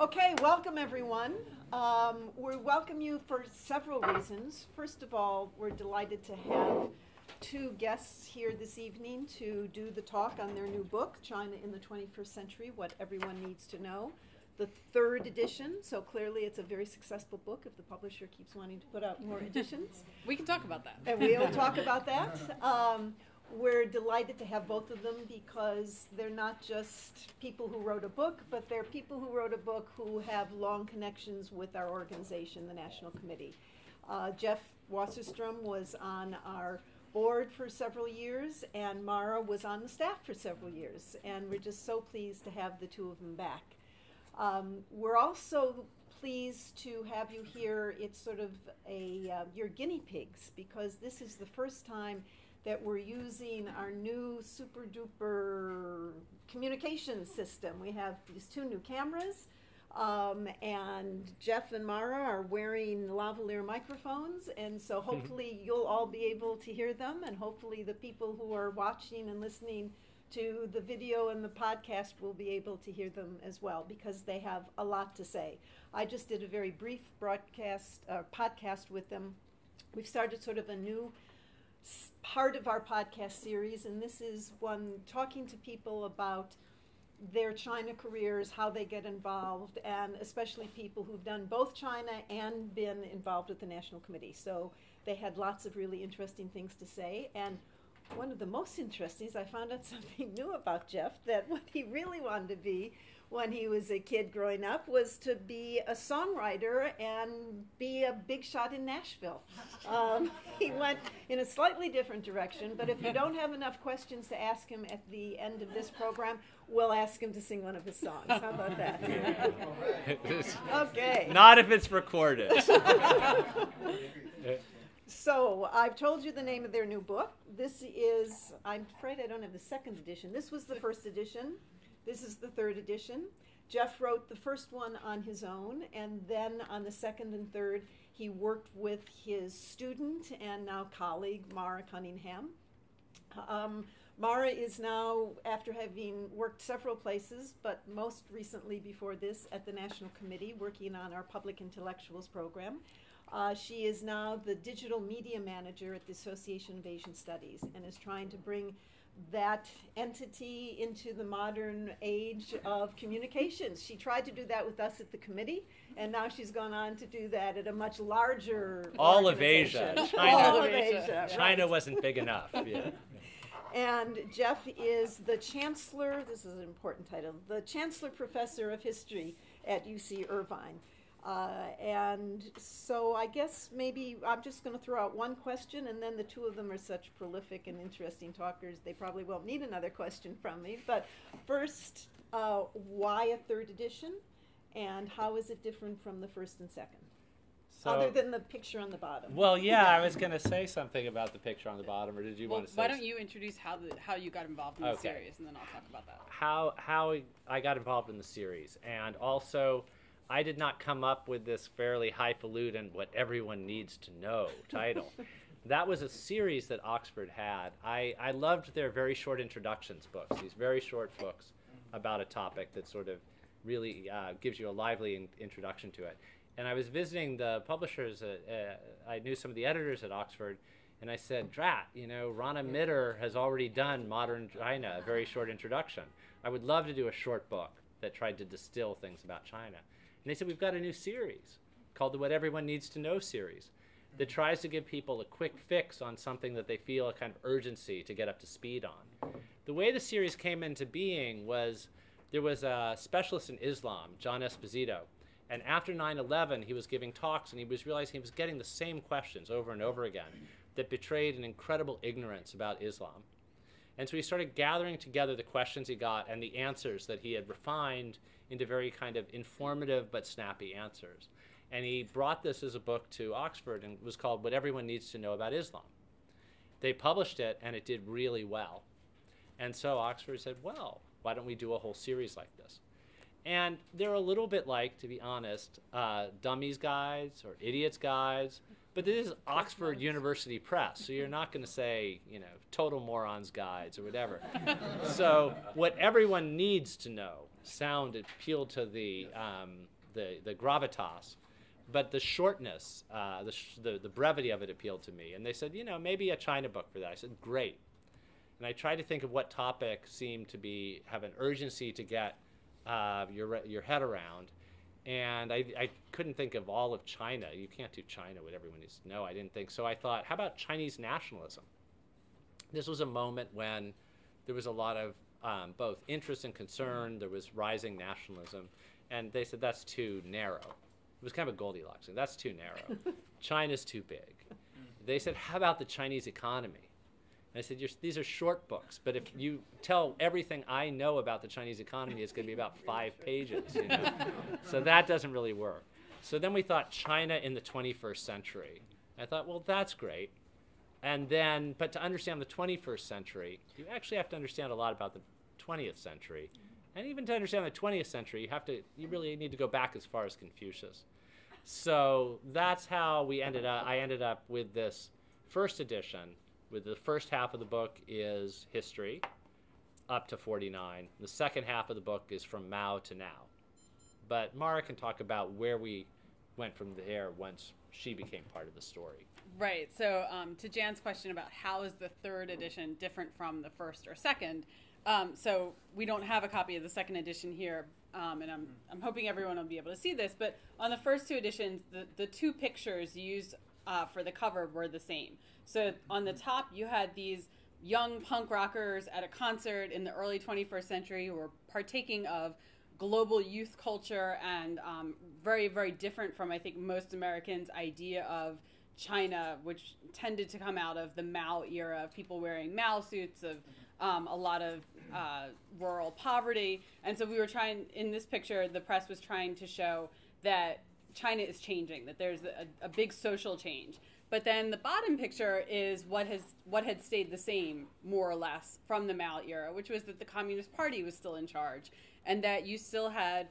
Okay, welcome everyone. We welcome you for several reasons. First of all, we're delighted to have two guests here this evening to do the talk on their new book, China in the 21st Century, What Everyone Needs to Know. The third edition, so clearly it's a very successful book if the publisher keeps wanting to put out more editions. We can talk about that. And we'll talk about that. We're delighted to have both of them because they're not just people who wrote a book, but they're people who wrote a book who have long connections with our organization, the National Committee. Jeff Wasserstrom was on our board for several years, and Maura was on the staff for several years, and we're just so pleased to have the two of them back. We're also pleased to have you here. It's sort of your guinea pigs, because this is the first time that we're using our new super duper communication system. We have these two new cameras, and Jeff and Maura are wearing lavalier microphones, and so hopefully you'll all be able to hear them, and hopefully the people who are watching and listening to the video and the podcast will be able to hear them as well, because they have a lot to say. I just did a very brief podcast with them. We've started sort of a new part of our podcast series, and this is one talking to people about their China careers, how they get involved, and especially people who've done both China and been involved with the National Committee. So they had lots of really interesting things to say, and one of the most interesting is I found out something new about Jeff, that what he really wanted to be when he was a kid growing up was to be a songwriter and be a big shot in Nashville. He went in a slightly different direction, but if you don't have enough questions to ask him at the end of this program, we'll ask him to sing one of his songs. How about that? Okay. Not if it's recorded. So I've told you the name of their new book. This is, I'm afraid I don't have the second edition. This was the first edition. This is the third edition. Jeff wrote the first one on his own, and then on the second and third, he worked with his student and now colleague, Maura Cunningham. Maura is now, after having worked several places, but most recently before this at the National Committee, working on our Public Intellectuals program. She is now the digital media manager at the Association of Asian Studies and is trying to bring that entity into the modern age of communications. She tried to do that with us at the committee, and now she's gone on to do that at a much larger All of Asia. All of Asia. China Right. wasn't big enough. Yeah. And Jeff is the Chancellor, this is an important title, the Chancellor Professor of History at UC Irvine. And so I guess maybe I'm just going to throw out one question, and then the two of them are such prolific and interesting talkers, they probably won't need another question from me. But first, why a third edition, and how is it different from the first and second? So, other than the picture on the bottom. well, yeah, I was going to say something about the picture on the bottom, or did you Well, want to say why don't you introduce how you got involved in the Okay. series, and then I'll talk about that. how I got involved in the series, and also I did not come up with this fairly highfalutin "What Everyone Needs to Know" title. That was a series that Oxford had. I loved their very short introductions books, these very short books about a topic that sort of really gives you a lively introduction to it. And I was visiting the publishers. I knew some of the editors at Oxford, and I said, Drat, Rana Mitter has already done Modern China, a very short introduction. I would love to do a short book that tried to distill things about China. And they said, we've got a new series called the What Everyone Needs to Know series that tries to give people a quick fix on something that they feel a kind of urgency to get up to speed on. The way the series came into being was there was a specialist in Islam, John Esposito, and after 9/11 he was giving talks, and he was realizing he was getting the same questions over and over again that betrayed an incredible ignorance about Islam. And so he started gathering together the questions he got and the answers that he had refined into very kind of informative but snappy answers. And he brought this as a book to Oxford, and it was called What Everyone Needs to Know About Islam. They published it, and it did really well. And so Oxford said, well, why don't we do a whole series like this? And they're a little bit like, to be honest, dummies guides or idiots guides, but this is Oxford University Press, so you're not going to say, total morons guides or whatever. So what everyone needs to know sound appealed to the gravitas, but the shortness, the brevity of it appealed to me. And they said, maybe a China book for that. I said, great. And I tried to think of what topic seemed to have an urgency to get your head around. And I couldn't think of all of China. You can't do China, what everyone needs to know. I didn't think. So I thought, how about Chinese nationalism? This was a moment when there was a lot of both interest and concern. There was rising nationalism. And they said, that's too narrow. It was kind of a Goldilocks thing. That's too narrow. China's too big. They said, how about the Chinese economy? And I said, these are short books, but if you tell everything I know about the Chinese economy, it's going to be about 5 pages. So that doesn't really work. So then we thought China in the 21st century. I thought, well, that's great. And then, but to understand the 21st century, you actually have to understand a lot about the 20th century. And even to understand the 20th century, you really need to go back as far as Confucius. So that's how I ended up with this first edition, with the first half of the book is history, up to 49. The second half of the book is from Mao to now. But Maura can talk about where we went from there once she became part of the story. Right. So to Jan's question about how is the third edition different from the first or second, so we don't have a copy of the second edition here, and I'm hoping everyone will be able to see this, but on the first 2 editions, the 2 pictures used for the cover were the same. So on the top, you had these young punk rockers at a concert in the early 21st century who were partaking of global youth culture and very, very different from, I think, most Americans' idea of China, which tended to come out of the Mao era, of people wearing Mao suits, of a lot of rural poverty. And so we were trying, in this picture, the press was trying to show that China is changing, that there's a big social change. But then the bottom picture is what had stayed the same, more or less, from the Mao era, which was that the Communist Party was still in charge, and that you still had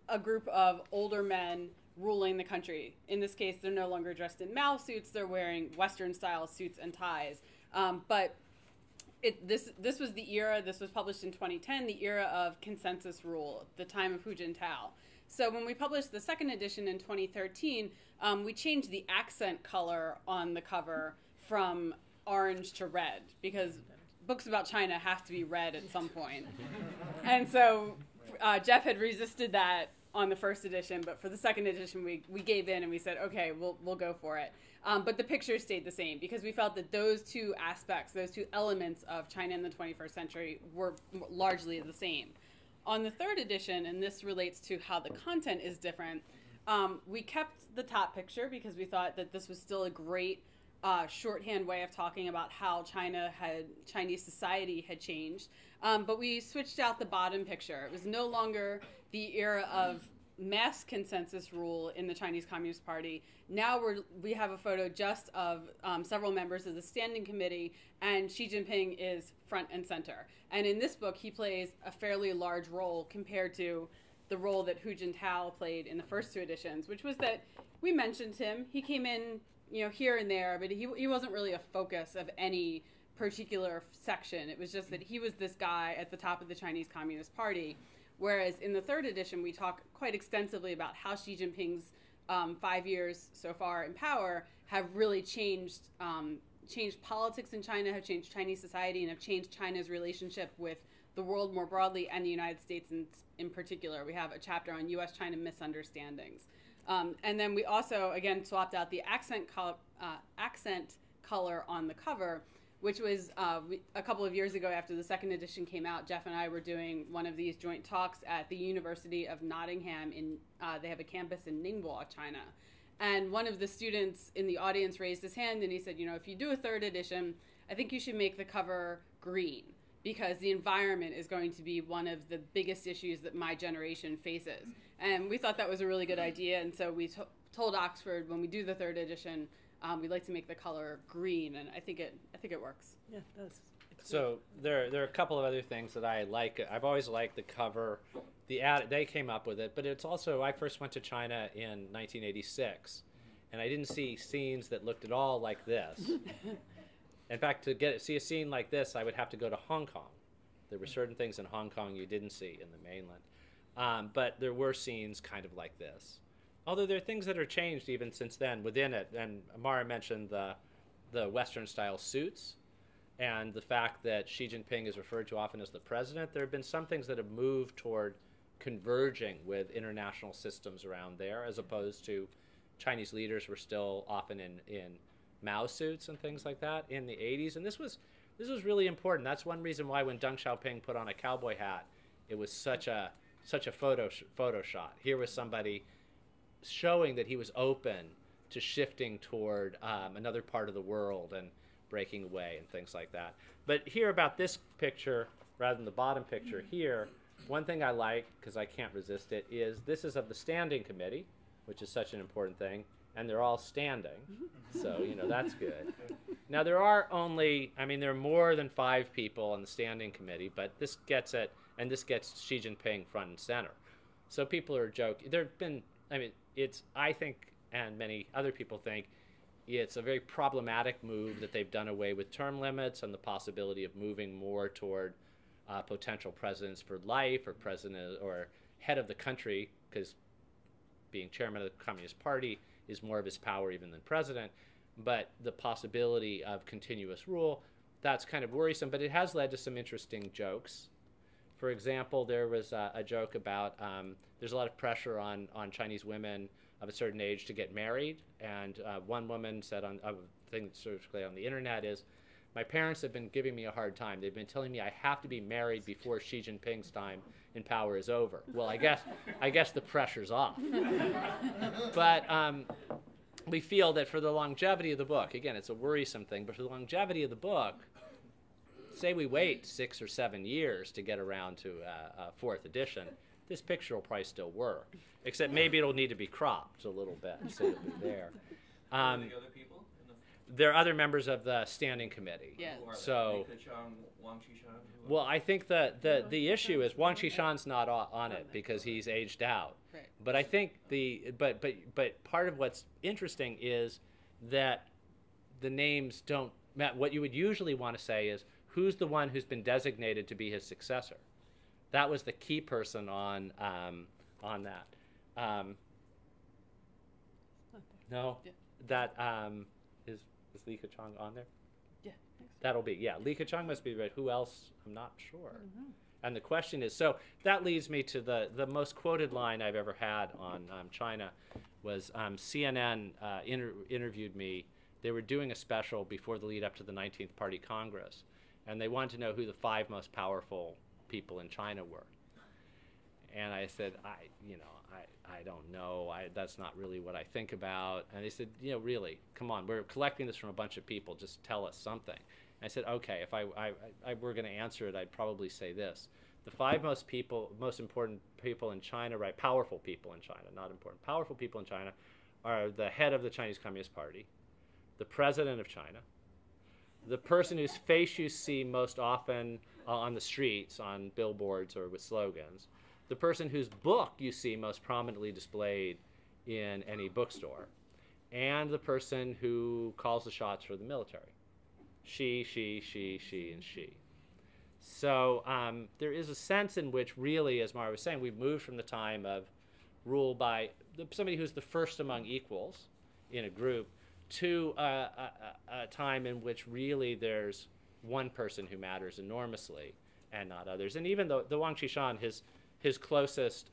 a group of older men ruling the country. In this case, they're no longer dressed in Mao suits; they're wearing Western-style suits and ties. But this was the era. This was published in 2010, the era of consensus rule, the time of Hu Jintao. So when we published the second edition in 2013, we changed the accent color on the cover from orange to red, because books about China have to be read at some point. And so Jeff had resisted that on the first edition, but for the second edition, we gave in and we said, okay, we'll go for it. But the pictures stayed the same because we felt that those 2 aspects, those 2 elements of China in the 21st century were largely the same. On the third edition, and this relates to how the content is different, we kept the top picture because we thought that this was still a great shorthand way of talking about how Chinese society had changed. But we switched out the bottom picture. It was no longer the era of mass consensus rule in the Chinese Communist Party. Now we have a photo just of several members of the standing committee, and Xi Jinping is front and center. And in this book, he plays a fairly large role compared to the role that Hu Jintao played in the first 2 editions, which was that we mentioned him. He came in, here and there, but he wasn't really a focus of any particular section. It was just that he was this guy at the top of the Chinese Communist Party. Whereas in the third edition, we talk quite extensively about how Xi Jinping's 5 years so far in power have really changed politics in China, have changed Chinese society, and have changed China's relationship with the world more broadly and the United States in particular. We have a chapter on U.S. China misunderstandings. And then we also, again, swapped out the accent color on the cover, which was a couple of years ago after the second edition came out. Jeff and I were doing one of these joint talks at the University of Nottingham. They have a campus in Ningbo, China. And one of the students in the audience raised his hand and he said, if you do a third edition, I think you should make the cover green, because the environment is going to be one of the biggest issues that my generation faces. And we thought that was a really good idea, and so we told Oxford, when we do the third edition, we'd like to make the color green, and I think it works. Yeah, it does. So there are a couple of other things that I like. I've always liked the cover. They came up with it, but it's also, I first went to China in 1986, and I didn't see scenes that looked at all like this. In fact, to see a scene like this, I would have to go to Hong Kong. There were certain things in Hong Kong you didn't see in the mainland. But there were scenes kind of like this. Although there are things that are changed even since then within it. And Maura mentioned the Western-style suits and the fact that Xi Jinping is referred to often as the president. There have been some things that have moved toward converging with international systems around there, as opposed to Chinese leaders were still often in Mao suits and things like that in the 80s. And this was really important. That's one reason why when Deng Xiaoping put on a cowboy hat, it was such a photo shot. Here was somebody showing that he was open to shifting toward another part of the world and breaking away and things like that. But here about this picture, rather than the bottom picture here, one thing I like, because I can't resist it, is this is of the Standing Committee, which is such an important thing, and they're all standing. So, that's good. Now, there are more than 5 people on the Standing Committee, but this gets it, and this gets Xi Jinping front and center. So people are joking. There have been, I think, and many other people think, it's a very problematic move that they've done away with term limits and the possibility of moving more toward potential presidents for life or president or head of the country, because being chairman of the Communist Party is more of his power even than president. But the possibility of continuous rule, that's kind of worrisome, but it has led to some interesting jokes. For example, there was a joke about there's a lot of pressure on Chinese women of a certain age to get married, and one woman said on a thing that's circulated on the internet is, my parents have been giving me a hard time. They've been telling me I have to be married before Xi Jinping's time in power is over. Well, I guess the pressure's off. But we feel that for the longevity of the book, again, it's a worrisome thing, but for the longevity of the book, say we wait 6 or 7 years to get around to a 4th edition, this picture will probably still work, except maybe it'll need to be cropped a little bit so it'll be there. Are there other people? There are other members of the Standing Committee. Yeah. So, Wang Qishan? well, I think the issue is Wang Qishan's not on it because he's aged out. Right. But I think but part of what's interesting is that the names don't. What you would usually want to say is who's the one who's been designated to be his successor. That was the key person on that. No, Yeah. that is Li Keqiang on there? Yeah. That'll be, Li Keqiang must be right. Who else? I'm not sure. And the question is, so that leads me to the most quoted line I've ever had on China was CNN interviewed me. They were doing a special before the lead up to the 19th Party Congress, and they wanted to know who the 5 most powerful people in China were. And I said, I don't know. That's not really what I think about. And they said, really, come on. We're collecting this from a bunch of people. Just tell us something. And I said, okay, if I were going to answer it, I'd probably say this. The 5 most important people in China, right? Powerful people in China, not important. Powerful people in China are the head of the Chinese Communist Party, the president of China, the person whose face you see most often on the streets, on billboards or with slogans, the person whose book you see most prominently displayed in any bookstore, and the person who calls the shots for the military. She, and she. So there is a sense in which really, as Maura was saying, we've moved from the time of rule by somebody who's the first among equals in a group to a time in which really there's one person who matters enormously and not others. And even the Wang Qishan, his closest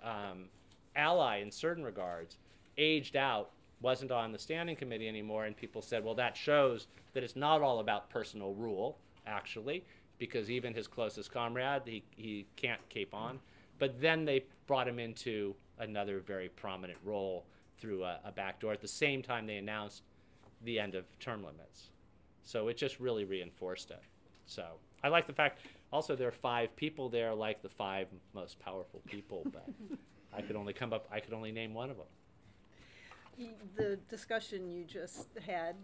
ally in certain regards, aged out, wasn't on the Standing Committee anymore, and people said, well, that shows that it's not all about personal rule, actually, because even his closest comrade, he can't keep on. But then they brought him into another very prominent role through a back door at the same time they announced the end of term limits. So it just really reinforced it. So I like the fact also there are 5 people there like the 5 most powerful people, but I could only name one of them. The discussion you just had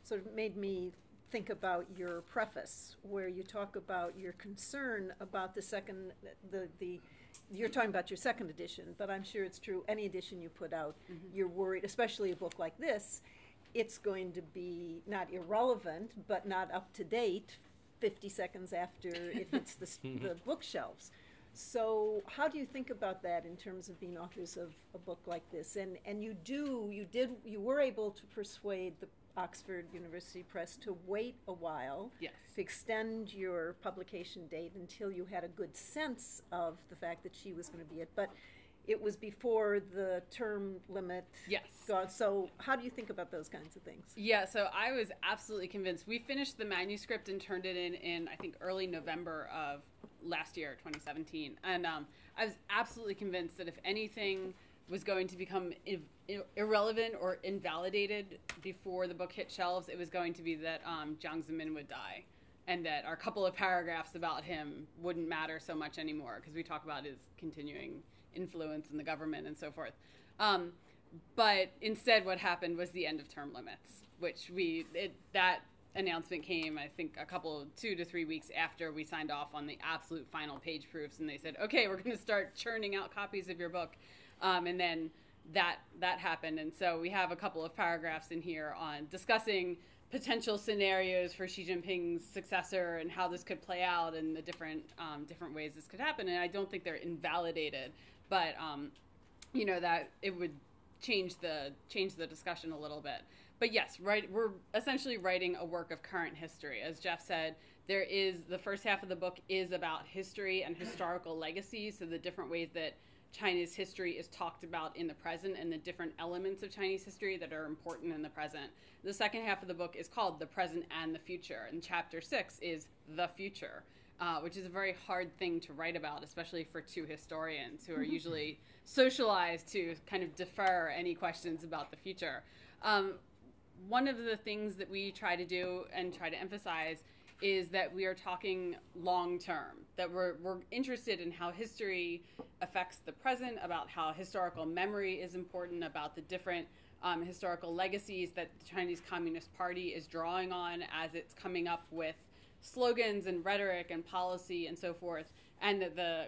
sort of made me think about your preface, where you talk about your concern about you're talking about your 2nd edition, but I'm sure it's true any edition you put out, you're worried, especially a book like this, it's going to be not irrelevant, but not up to date 50 seconds after it hits the bookshelves. So how do you think about that in terms of being authors of a book like this? And you were able to persuade the Oxford University Press to wait a while, Yes. to extend your publication date until you had a good sense of the fact that she was going to be it. But it was before the term limit. Yes. So how do you think about those kinds of things? Yeah, so I was absolutely convinced. We finished the manuscript and turned it in I think, early November of last year, 2017. And I was absolutely convinced that if anything was going to become irrelevant or invalidated before the book hit shelves, it was going to be that Jiang Zemin would die, and that our couple of paragraphs about him wouldn't matter so much anymore, because we talk about his continuing influence in the government and so forth. But instead what happened was the end of term limits, which that announcement came, I think, 2 to 3 weeks after we signed off on the absolute final page proofs, and they said, okay, we're going to start churning out copies of your book. And then that happened. And so we have a couple of paragraphs in here on discussing potential scenarios for Xi Jinping's successor and how this could play out and the different ways this could happen. And I don't think they're invalidated, but that it would change the discussion a little bit. But yes, right, we're essentially writing a work of current history. As Jeff said, the first half of the book is about history and historical legacies, so the different ways that China's history is talked about in the present and the different elements of Chinese history that are important in the present. The second half of the book is called The Present and the Future, and chapter 6 is The Future, which is a very hard thing to write about, especially for two historians who are usually socialized to kind of defer any questions about the future. One of the things that we try to do and try to emphasize is that we are talking long term, that we're interested in how history affects the present, about how historical memory is important, about the different historical legacies that the Chinese Communist Party is drawing on as it's coming up with slogans and rhetoric and policy and so forth, and that the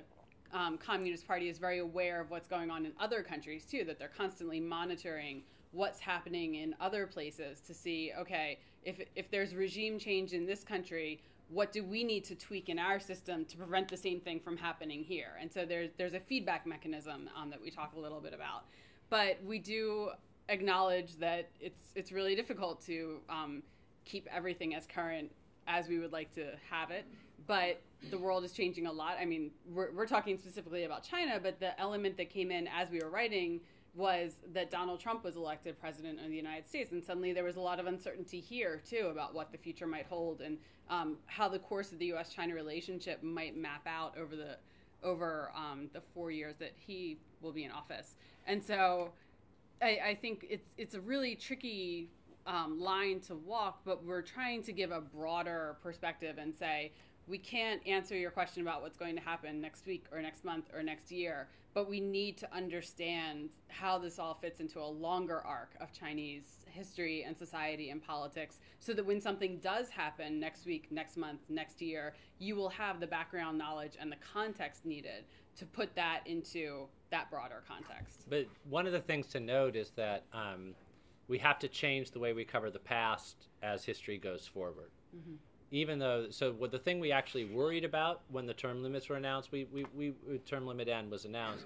Communist Party is very aware of what's going on in other countries too, that they're constantly monitoring what's happening in other places to see, okay, if there's regime change in this country, what do we need to tweak in our system to prevent the same thing from happening here? And so there's a feedback mechanism that we talk a little bit about. But we do acknowledge that it's really difficult to keep everything as current as we would like to have it. But the world is changing a lot. I mean, we're talking specifically about China, but the element that came in as we were writing was that Donald Trump was elected president of the United States, and suddenly there was a lot of uncertainty here too about what the future might hold and how the course of the U.S. China relationship might map out over the 4 years that he will be in office. And so I think it's a really tricky line to walk, but we're trying to give a broader perspective and say, we can't answer your question about what's going to happen next week or next month or next year, but we need to understand how this all fits into a longer arc of Chinese history and society and politics, so that when something does happen next week, next month, next year, you will have the background knowledge and the context needed to put that into that broader context. But one of the things to note is that we have to change the way we cover the past as history goes forward. Mm-hmm. Even though, so what the thing we actually worried about when the term limits were announced, term limit end was announced,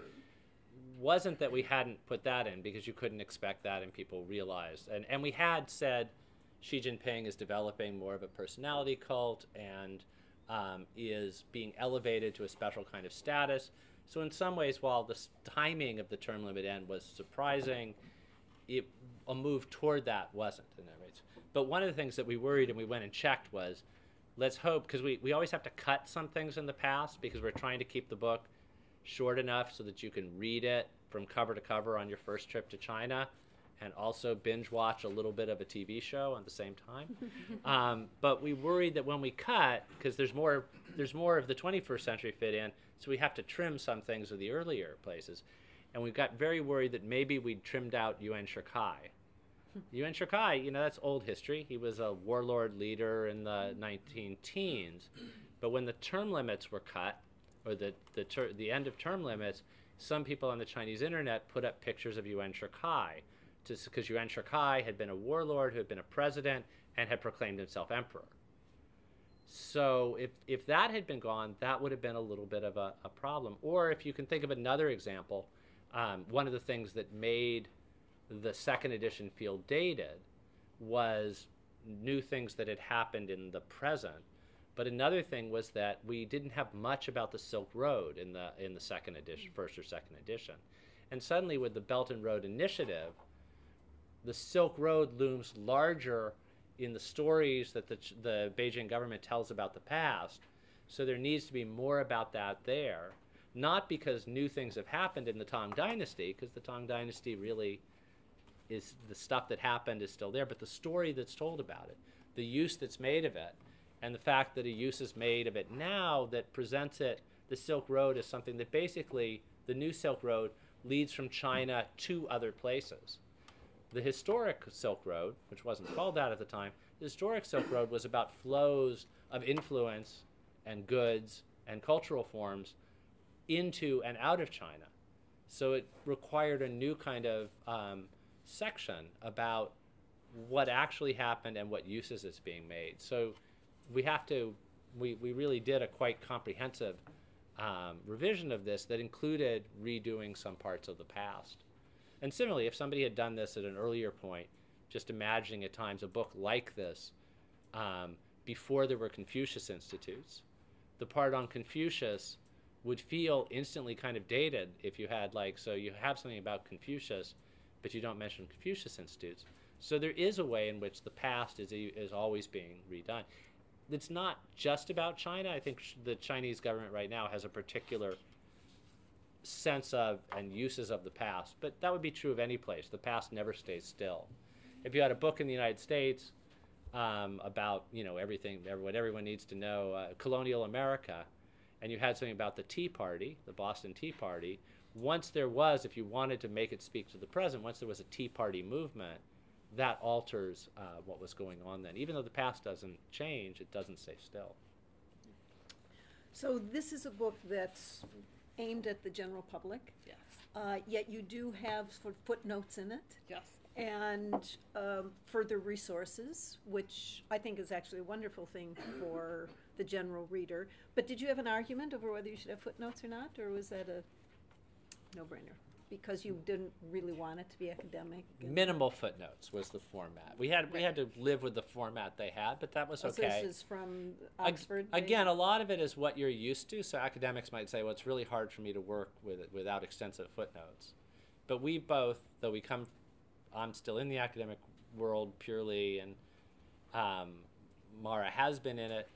wasn't that we hadn't put that in, because you couldn't expect that and people realized. And we had said Xi Jinping is developing more of a personality cult and is being elevated to a special kind of status. So in some ways, while the timing of the term limit end was surprising, a move toward that wasn't in that rate. But one of the things that we worried and we went and checked was, let's hope, because we always have to cut some things in the past because we're trying to keep the book short enough so that you can read it from cover to cover on your first trip to China and also binge watch a little bit of a TV show at the same time. But we worried that when we cut, because there's more of the 21st century fit in, so we have to trim some things of the earlier places. And we got very worried that maybe we'd trimmed out Yuan Shikai. Yuan Shikai, that's old history. He was a warlord leader in the 19-teens. But when the term limits were cut, or the end of term limits, some people on the Chinese internet put up pictures of Yuan Shikai, because Yuan Shikai had been a warlord who had been a president and had proclaimed himself emperor. So if that had been gone, that would have been a little bit of a problem. Or if you can think of another example, one of the things that made the second edition feel dated was new things that had happened in the present. But another thing was that we didn't have much about the Silk Road in the second edition, first or second edition. And suddenly with the Belt and Road Initiative, the Silk Road looms larger in the stories that the Beijing government tells about the past. So there needs to be more about that there. Not because new things have happened in the Tang Dynasty, because the Tang Dynasty really is the stuff that happened is still there, but the story that's told about it, the use that's made of it, and the fact that a use is made of it now that presents it, the Silk Road, as something that basically, the new Silk Road leads from China to other places. The historic Silk Road, which wasn't called that at the time, the historic Silk Road was about flows of influence and goods and cultural forms into and out of China. So it required a new kind of section about what actually happened and what uses is being made. So we really did a quite comprehensive revision of this that included redoing some parts of the past. And similarly, if somebody had done this at an earlier point, just imagining at times a book like this before there were Confucius Institutes, the part on Confucius would feel instantly kind of dated if you had so you have something about Confucius, but you don't mention Confucius Institutes. So there is a way in which the past is always being redone. It's not just about China. I think the Chinese government right now has a particular sense of and uses of the past, but that would be true of any place. The past never stays still. If you had a book in the United States about everything, what everyone needs to know, colonial America, and you had something about the Tea Party, the Boston Tea Party, once there was, if you wanted to make it speak to the present, once there was a Tea Party movement, that alters what was going on then. Even though the past doesn't change, it doesn't stay still. So this is a book that's aimed at the general public. Yes. Yet you do have sort of footnotes in it. Yes. And further resources, which I think is actually a wonderful thing for the general reader. But did you have an argument over whether you should have footnotes or not, or was that a no-brainer? Because you didn't really want it to be academic? Minimal footnotes was the format. We had to live with the format they had, but that was okay. So this is from Oxford? Again, a lot of it is what you're used to. So academics might say, well, it's really hard for me to work with it without extensive footnotes. But we both, though I'm still in the academic world purely, and Maura has been in it.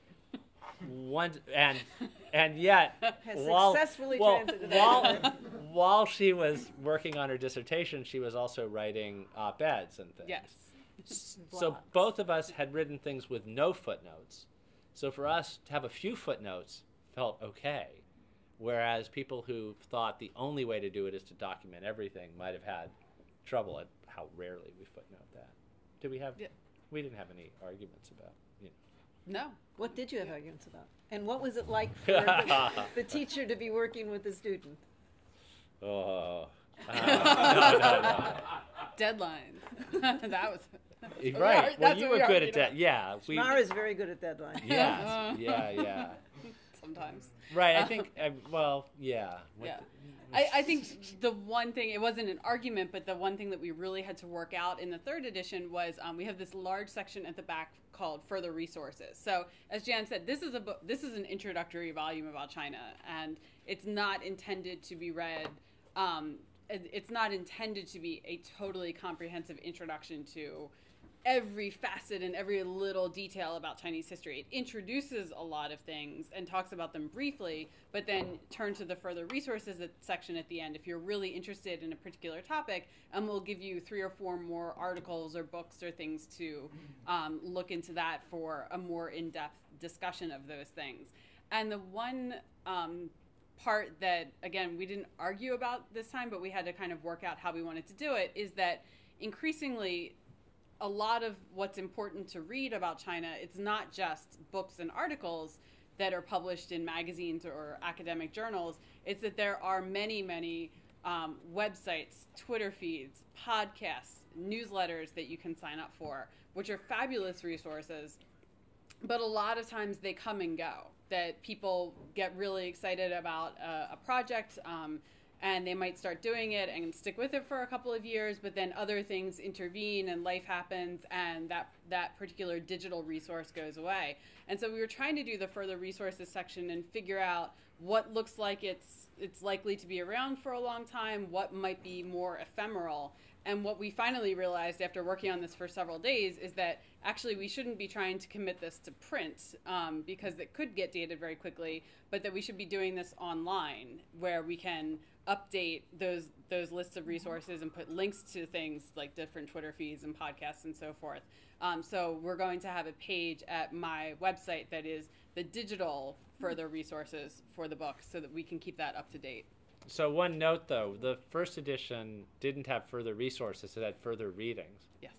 And yet, has successfully transited while she was working on her dissertation, she was also writing op-eds and things. Yes. So both of us had written things with no footnotes. So for us to have a few footnotes felt okay, whereas people who thought the only way to do it is to document everything might have had trouble at how rarely we footnote that. Did we have? Yeah. We didn't have any arguments about. No. What did you have arguments about? And what was it like for the teacher to be working with the student? Oh. No. Deadlines. That was... Right. Well, you were good at that. Yeah. Maura's very good at deadlines. Yes. Yeah. Sometimes. Right. I think, yeah. Yeah. I think the one thing, it wasn't an argument, but the one thing that we really had to work out in the third edition was we have this large section at the back called Further Resources. So as Jan said, this is a book, this is an introductory volume about China, and it's not intended to be read, it's not intended to be a totally comprehensive introduction to every facet and every little detail about Chinese history. It introduces a lot of things and talks about them briefly, but then turn to the further resources section at the end if you're really interested in a particular topic, and we'll give you 3 or 4 more articles or books or things to look into that for a more in-depth discussion of those things. And the one part that, again, we didn't argue about this time, but we had to kind of work out how we wanted to do it, is that increasingly a lot of what's important to read about China, it's not just books and articles that are published in magazines or academic journals. It's that there are many, many websites, Twitter feeds, podcasts, newsletters that you can sign up for, which are fabulous resources, but a lot of times they come and go. That people get really excited about a project, and they might start doing it and stick with it for a couple of years, but then other things intervene and life happens, and that particular digital resource goes away. And so we were trying to do the further resources section and figure out what looks like it's likely to be around for a long time, what might be more ephemeral. And what we finally realized after working on this for several days is that actually we shouldn't be trying to commit this to print because it could get dated very quickly, but that we should be doing this online where we can update those lists of resources and put links to things like different Twitter feeds and podcasts and so forth. So we're going to have a page at my website that is the digital further resources for the book so that we can keep that up to date. So one note, though, the first edition didn't have further resources. It had further readings. Yes.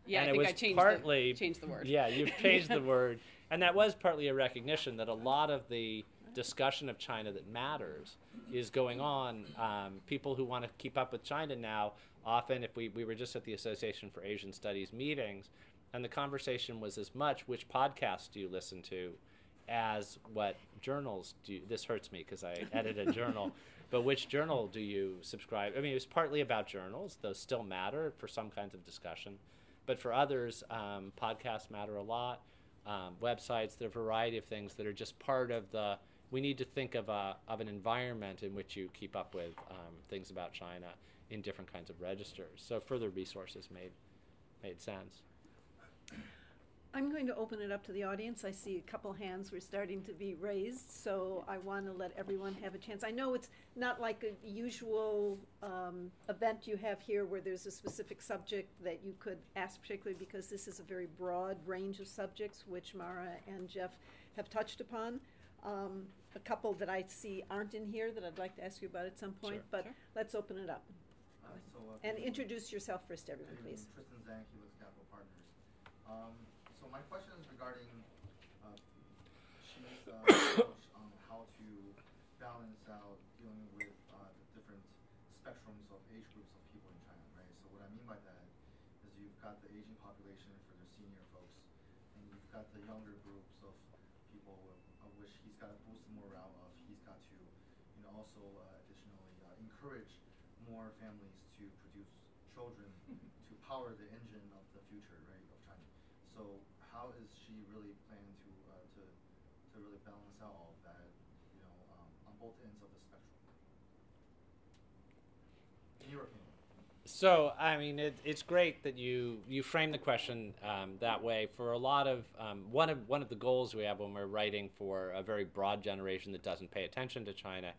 Yeah, and I think I changed the word. Yeah, you've changed the word. And that was partly a recognition that a lot of the discussion of China that matters is going on. People who want to keep up with China now, often, if we were just at the Association for Asian Studies meetings, and the conversation was as much, which podcasts do you listen to, as what journals do you, this hurts me because I edit a journal, but which journal do you subscribe? I mean, it was partly about journals. Those still matter for some kinds of discussion. But for others, podcasts matter a lot. Websites, there are a variety of things that are just part of the, we need to think of an environment in which you keep up with things about China in different kinds of registers. So further resources made sense. I'm going to open it up to the audience. I see a couple hands were starting to be raised, so I want to let everyone have a chance. I know it's not like a usual event you have here where there's a specific subject that you could ask, particularly because this is a very broad range of subjects which Maura and Jeff have touched upon. A couple that I see aren't in here that I'd like to ask you about at some point, Sure. but Sure. let's open it up. And introduce yourself first, everyone, please. Tristan Zanke with Capital Partners. So my question is regarding Xi's approach on how to balance out dealing with the different spectrums of age groups of people in China, right? So what I mean by that is you've got the aging population for the senior folks, and you've got the younger groups of people of which he's got to boost the morale of. He's got to, also additionally encourage more families to produce children to power the engine of the future, right, of China. So how is she really planning to really balance out all of that, on both ends of the spectrum? In your opinion. So, I mean, it's great that you frame the question that way. For a lot of one of the goals we have when we're writing for a very broad generation that doesn't pay attention to China,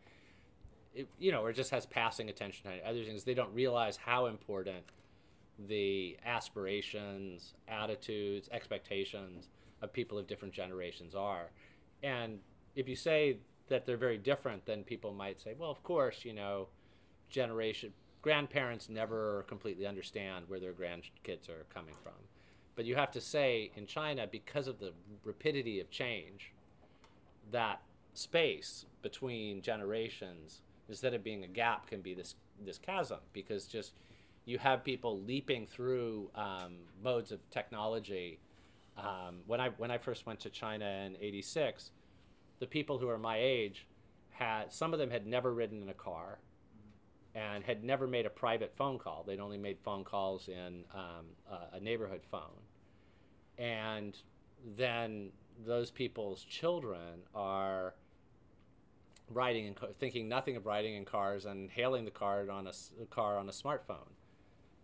or just has passing attention to other things, they don't realize how important the aspirations, attitudes, expectations of people of different generations are. And if you say that they're very different, then people might say, well, of course, grandparents never completely understand where their grandkids are coming from. But you have to say, in China, because of the rapidity of change, that space between generations, instead of being a gap, can be this chasm, because just you have people leaping through modes of technology. When I first went to China in '86, the people who are my age some of them had never ridden in a car and had never made a private phone call. They'd only made phone calls in a neighborhood phone. And then those people's children are thinking nothing of riding in cars and hailing the car on a smartphone.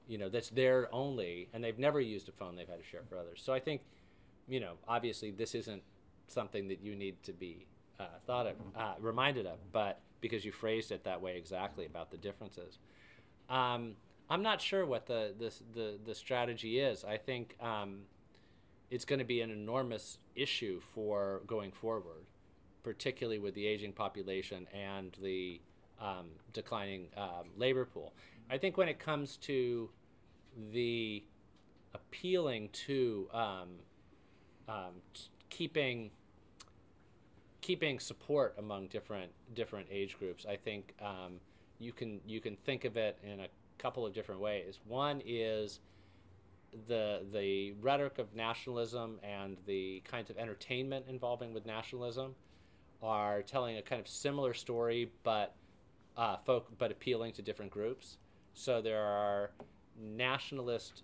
That's their only, and they've never used a phone they've had to share for others. So I think, obviously this isn't something that you need to be reminded of, but because you phrased it that way exactly about the differences. I'm not sure what the strategy is. I think it's going to be an enormous issue for going forward, particularly with the aging population and the declining labor pool. I think when it comes to the appealing to keeping support among different age groups, I think you can think of it in a couple of different ways. One is the rhetoric of nationalism and the kinds of entertainment involving with nationalism are telling a kind of similar story, but appealing to different groups. So there are nationalist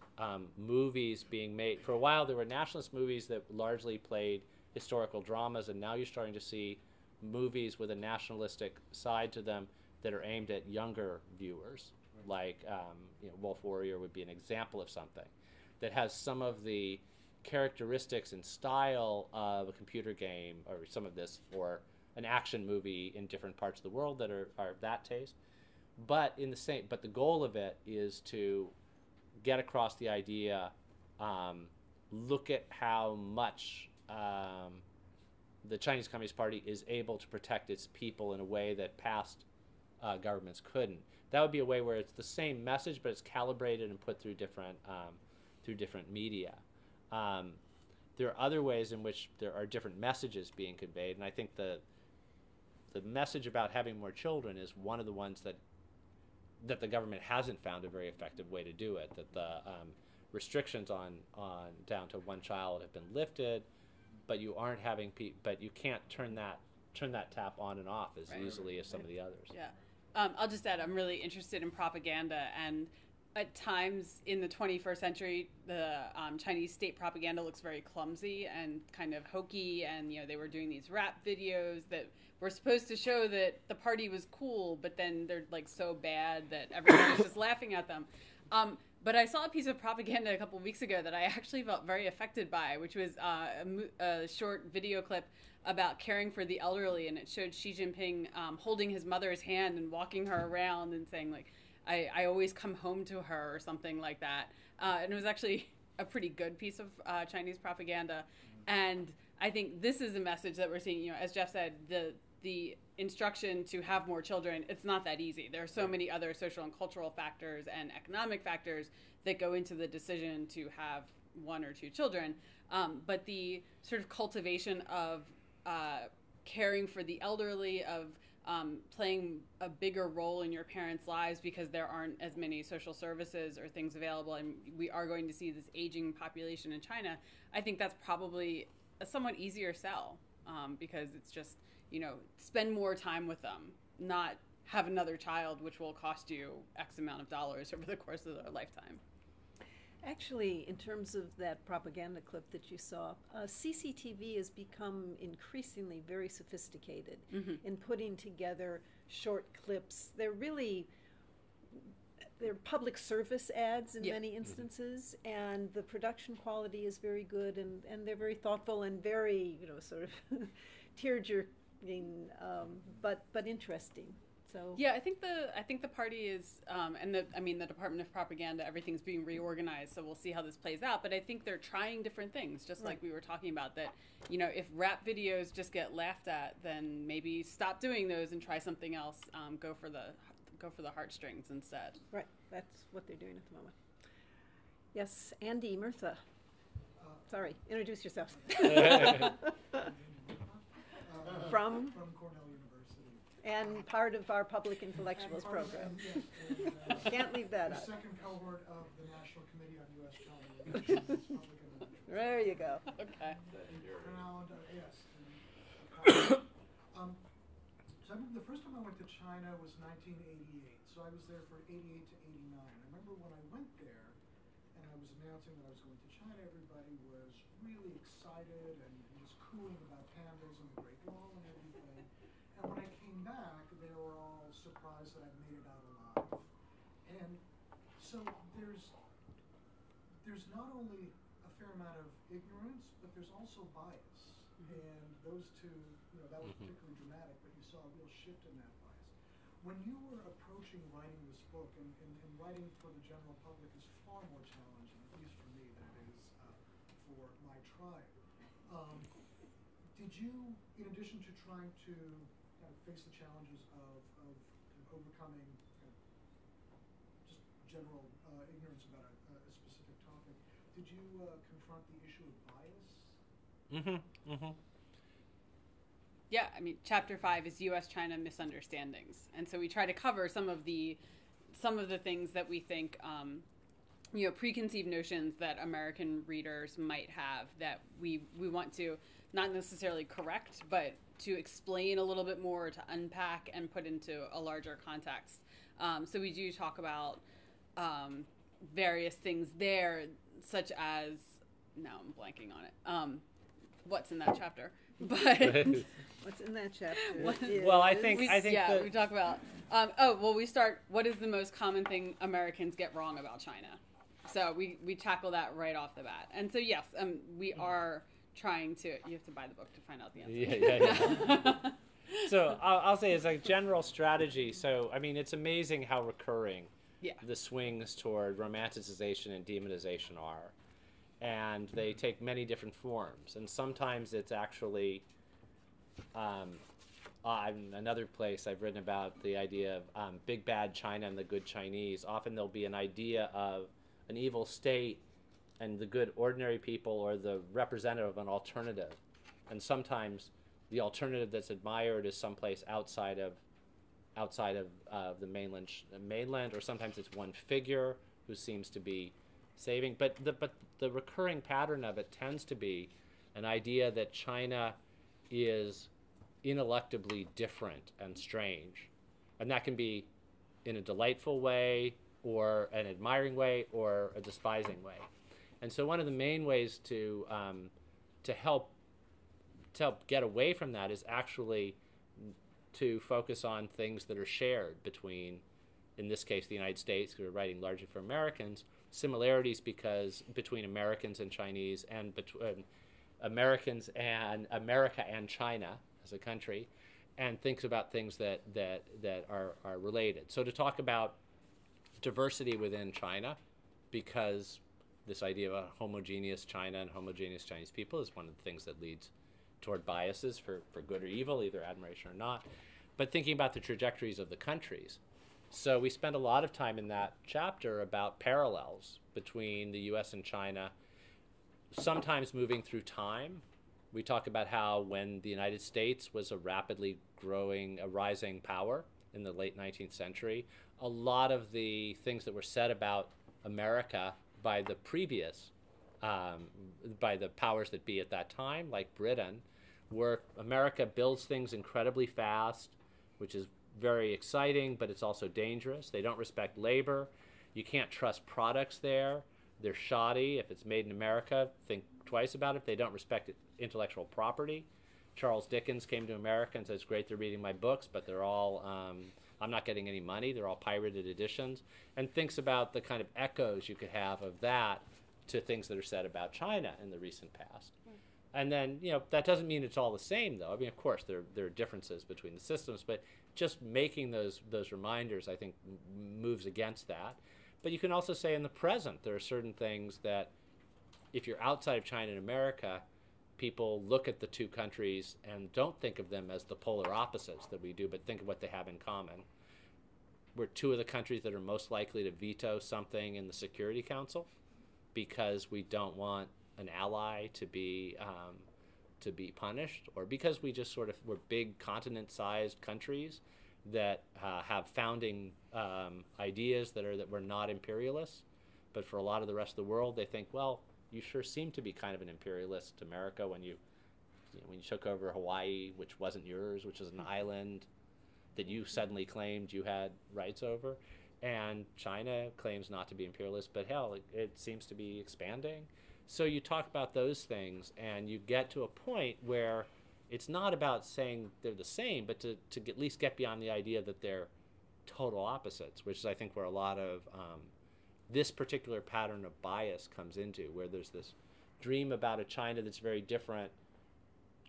movies being made. For a while, there were nationalist movies that largely played historical dramas, and now you're starting to see movies with a nationalistic side to them that are aimed at younger viewers. Like Wolf Warrior would be an example of something that has some of the characteristics and style of a computer game, or some of this, or an action movie in different parts of the world that are of that taste. But the goal of it is to get across the idea, look at how much the Chinese Communist Party is able to protect its people in a way that past governments couldn't. That would be a way where it's the same message, but it's calibrated and put through different media. There are other ways in which there are different messages being conveyed, and I think the message about having more children is one of the ones that the government hasn't found a very effective way to do it. That the restrictions on down to one child have been lifted, but you aren't having but you can't turn that tap on and off as easily as some of the others. Yeah. I'll just add, I'm really interested in propaganda, and at times in the 21st century, the Chinese state propaganda looks very clumsy and kind of hokey, and they were doing these rap videos that were supposed to show that the party was cool, but then they're like so bad that everyone is just laughing at them. But I saw a piece of propaganda a couple of weeks ago that I actually felt very affected by, which was a short video clip about caring for the elderly, and it showed Xi Jinping holding his mother's hand and walking her around and saying, like, I always come home to her, or something like that. And it was actually a pretty good piece of Chinese propaganda. And I think this is a message that we're seeing, as Jeff said, the instruction to have more children, it's not that easy. There are so many other social and cultural factors and economic factors that go into the decision to have one or two children. But the sort of cultivation of caring for the elderly, of playing a bigger role in your parents' lives because there aren't as many social services or things available, and we are going to see this aging population in China, I think that's probably a somewhat easier sell, because it's just, spend more time with them, not have another child, which will cost you X amount of dollars over the course of their lifetime. Actually, in terms of that propaganda clip that you saw, CCTV has become increasingly very sophisticated in putting together short clips. They're public service ads in many instances, and the production quality is very good, and they're very thoughtful and very, sort of tear-jerking, but interesting. So yeah, I think the party is, and the Department of Propaganda, everything's being reorganized, so we'll see how this plays out. But I think they're trying different things, just like we were talking about. That if rap videos just get laughed at, then maybe stop doing those and try something else. Go for the heartstrings instead. Right, that's what they're doing at the moment. Yes, Andy, Mirtha. Sorry, introduce yourself. From Cornell University. And part of our public intellectuals program. Can't leave that out. The second cohort of the National Committee on U.S. China. There you go. Okay. Yes. So the first time I went to China was 1988. So I was there for 88 to 89. I remember when I went there and I was announcing that I was going to China, everybody was really excited and was cooing about pandas and the Great Wall and everything. And when I came back, they were all surprised that I'd made it out alive. And so there's not only a fair amount of ignorance, but there's also bias. And those two, that was particularly dramatic, but you saw a real shift in that bias. When you were approaching writing this book, and writing for the general public is far more challenging, at least for me, than it is for my tribe. Did you, in addition to trying to kind of face the challenges of overcoming just general ignorance about a specific topic, did you confront the issue of bias? Yeah, Chapter 5 is U.S. China misunderstandings, and so we try to cover some of the things that we think preconceived notions that American readers might have that we want to not necessarily correct, but to explain a little bit more, to unpack and put into a larger context. So we do talk about various things there, such as, now I'm blanking on it. What's in that chapter? But What's in that chapter? Well, I think we talk about. We start. What is the most common thing Americans get wrong about China? So we tackle that right off the bat. And so yes, we are trying to. You have to buy the book to find out the answer. Yeah. So I'll say as a general strategy. So I mean, it's amazing how recurring the swings toward romanticization and demonization are. And they take many different forms. And sometimes it's actually, another place I've written about the idea of big bad China and the good Chinese. Often there'll be an idea of an evil state and the good ordinary people or the representative of an alternative. And sometimes the alternative that's admired is someplace outside of the mainland, or sometimes it's one figure who seems to be saving, but the recurring pattern of it tends to be an idea that China is ineluctably different and strange, and that can be in a delightful way, or an admiring way, or a despising way. And so, one of the main ways to help get away from that is actually to focus on things that are shared between, in this case, the United States, who are writing largely for Americans. Similarities between Americans and Chinese, and between Americans and America and China as a country, and thinks about things that are related. So to talk about diversity within China, because this idea of a homogeneous China and homogeneous Chinese people is one of the things that leads toward biases for good or evil, either admiration or not. But thinking about the trajectories of the countries. So we spend a lot of time in that chapter about parallels between the U.S. and China, sometimes moving through time. We talk about how when the United States was a rapidly rising power in the late 19th century, a lot of the things that were said about America by the previous, by the powers that be at that time, like Britain, were America builds things incredibly fast, which is very exciting, but it's also dangerous. They don't respect labor. You can't trust products there. They're shoddy. If it's made in America, think twice about it. They don't respect intellectual property. Charles Dickens came to America and said, it's great they're reading my books, but they're all, I'm not getting any money. They're all pirated editions. And thinks about the kind of echoes you could have of that to things that are said about China in the recent past. And then, that doesn't mean it's all the same, though. I mean, of course, there are differences between the systems, but just making those reminders, I think, moves against that. But you can also say in the present, there are certain things that, if you're outside of China and America, people look at the two countries and don't think of them as the polar opposites that we do, but think of what they have in common. We're two of the countries that are most likely to veto something in the Security Council because we don't want an ally to be punished, or because we just we're big continent-sized countries that have founding ideas that we're not imperialists, but for a lot of the rest of the world, they think, well, you sure seem to be kind of an imperialist, America, when you took over Hawaii, which wasn't yours, which was an island that you suddenly claimed you had rights over, and China claims not to be imperialist, but hell, it seems to be expanding. So you talk about those things, and you get to a point where it's not about saying they're the same, but to at least get beyond the idea that they're total opposites, which is, I think, where a lot of this particular pattern of bias comes into, where there's this dream about a China that's very different,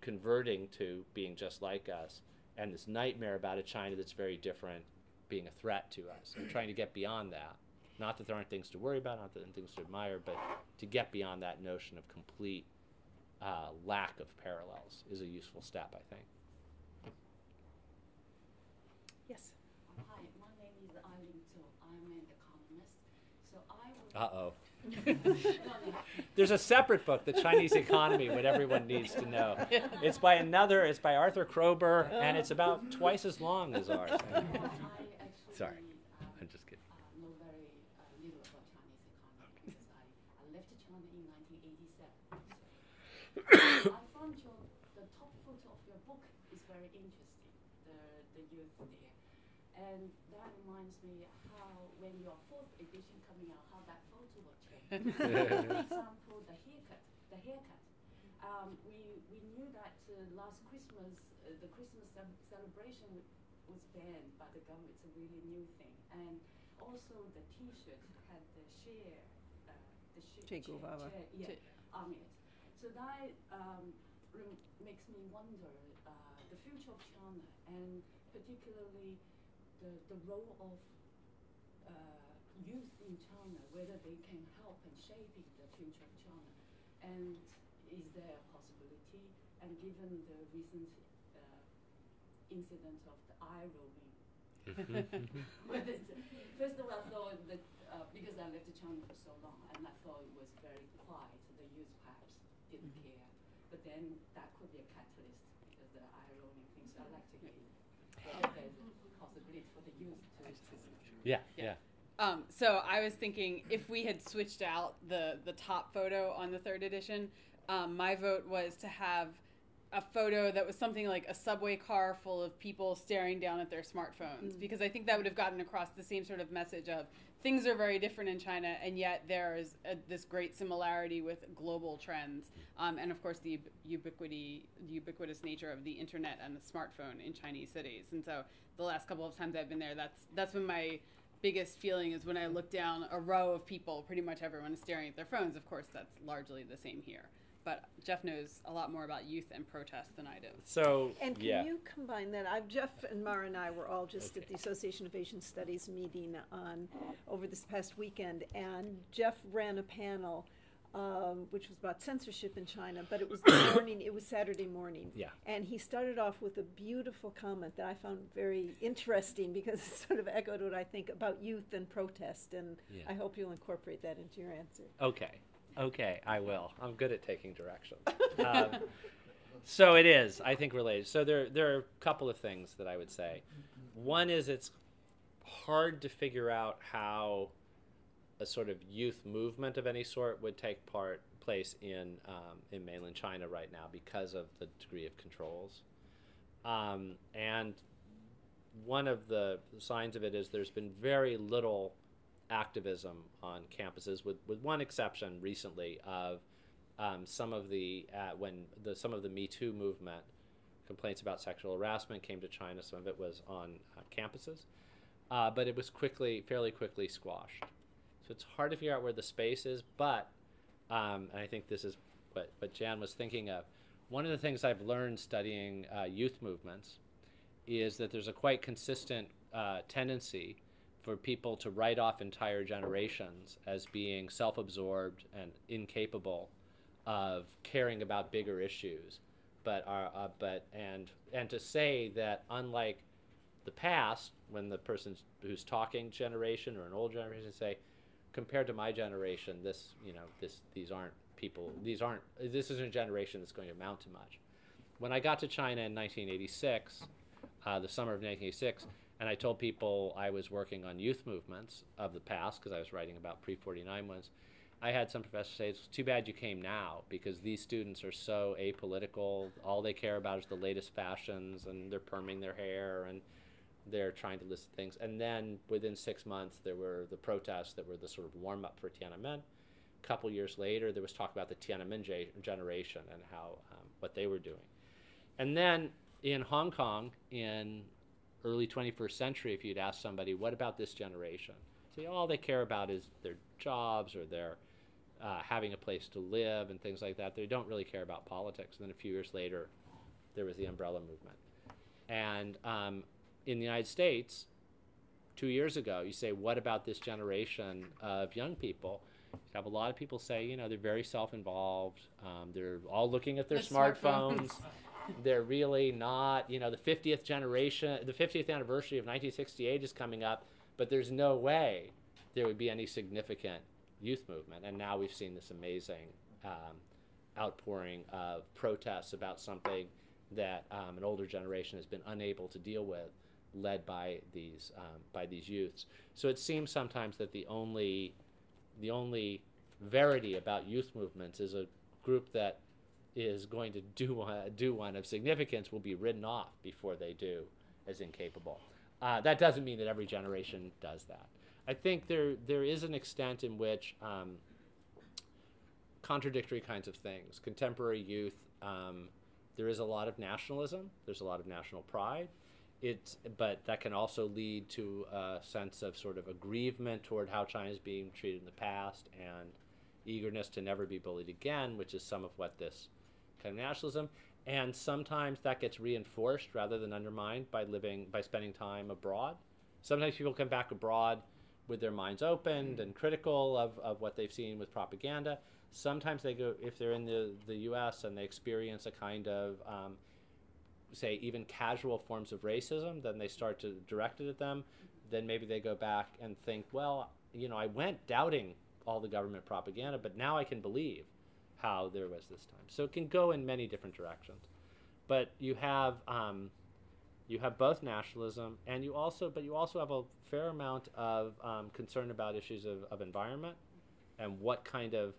converting to being just like us, and this nightmare about a China that's very different, being a threat to us, and trying to get beyond that. Not that there aren't things to worry about, not that there aren't things to admire, but to get beyond that notion of complete lack of parallels is a useful step, I think. Yes. Hi, my name is Eileen Zhou. I'm an economist. So I was... Uh-oh. There's a separate book, The Chinese Economy, what everyone needs to know. It's by Arthur Kroeber, and it's about twice as long as ours. I actually... Sorry, I'm just kidding. know very little about Chinese economy. China in 1987. I found the top photo of your book is very interesting, the youth there. And that reminds me how when your fourth edition coming out, how that photo will change. For example, the haircut. We knew that last Christmas, the Christmas celebration was banned by the government. It's a really new thing. And also the T-shirt had the Che Guevara. On it. So that makes me wonder the future of China, and particularly the role of youth in China, whether they can help in shaping the future of China. And is there a possibility, and given the recent incident of the eye rolling, first of all, I thought that because I lived in China for so long, and I thought it was very quiet, the youth perhaps didn't care. But then that could be a catalyst, because the eye rolling thing. So I'd like to hear whether there's a possibility for the youth to. Yeah. So I was thinking if we had switched out the top photo on the third edition, my vote was to have a photo that was something like a subway car full of people staring down at their smartphones, because I think that would have gotten across the same sort of message of things are very different in China, and yet there is this great similarity with global trends, and of course the ubiquitous nature of the internet and the smartphone in Chinese cities. And so the last couple of times I've been there, that's been my biggest feeling, is when I look down a row of people, pretty much everyone is staring at their phones. Of course, that's largely the same here. But Jeff knows a lot more about youth and protest than I do. So, And can you combine that? Jeff and Maura and I were all just at the Association of Asian Studies meeting over this past weekend, and Jeff ran a panel which was about censorship in China, but it was the morning, it was Saturday morning. Yeah. And he started off with a beautiful comment that I found very interesting, because it sort of echoed what I think about youth and protest, and I hope you'll incorporate that into your answer. Okay, I will. I'm good at taking direction. So it is, I think, related. So there are a couple of things that I would say. One is it's hard to figure out how a sort of youth movement of any sort would take place in mainland China right now because of the degree of controls. And one of the signs of it is there's been very little activism on campuses, with one exception recently of some of the Me Too movement complaints about sexual harassment came to China. Some of it was on campuses, but it was fairly quickly squashed. So it's hard to figure out where the space is, but and I think this is what Jan was thinking of. One of the things I've learned studying youth movements is that there's a quite consistent tendency for people to write off entire generations as being self-absorbed and incapable of caring about bigger issues, and to say that unlike the past, when the person who's talking generation or an old generation say, compared to my generation, this isn't a generation that's going to amount to much. When I got to China in 1986, the summer of 1986, and I told people I was working on youth movements of the past, because I was writing about pre-49 ones, I had some professors say, it's too bad you came now, because these students are so apolitical. All they care about is the latest fashions, and they're perming their hair, and they're trying to list things. And then within 6 months, there were the protests that were the sort of warm-up for Tiananmen. A couple years later, there was talk about the Tiananmen generation and how what they were doing. And then in Hong Kong, in early 21st century, if you'd ask somebody, what about this generation? See, all they care about is their jobs or their having a place to live and things like that. They don't really care about politics. And then a few years later, there was the umbrella movement. And in the United States, 2 years ago, you say, what about this generation of young people? You have a lot of people say, they're very self-involved. They're all looking at their smartphones. They're really not, the 50th anniversary of 1968 is coming up, but there's no way there would be any significant youth movement. And now we've seen this amazing outpouring of protests about something that an older generation has been unable to deal with, led by these youths. So it seems sometimes that the only Verity about youth movements is a group that is going to do one of significance will be written off before they do as incapable. That doesn't mean that every generation does that. I think there is an extent in which contradictory kinds of things, contemporary youth, there is a lot of nationalism, there's a lot of national pride, but that can also lead to a sense of sort of aggrievement toward how China is being treated in the past and eagerness to never be bullied again, which is some of what this kind of nationalism. And sometimes that gets reinforced rather than undermined by spending time abroad. Sometimes people come back abroad with their minds opened and critical of what they've seen with propaganda. Sometimes they go, if they're in the U.S. and they experience a kind of, say, even casual forms of racism, then they start to direct it at them. Then maybe they go back and think, well, I went doubting all the government propaganda, but now I can believe how there was this time. So it can go in many different directions. But you have both nationalism, and you also have a fair amount of concern about issues of environment and what kind of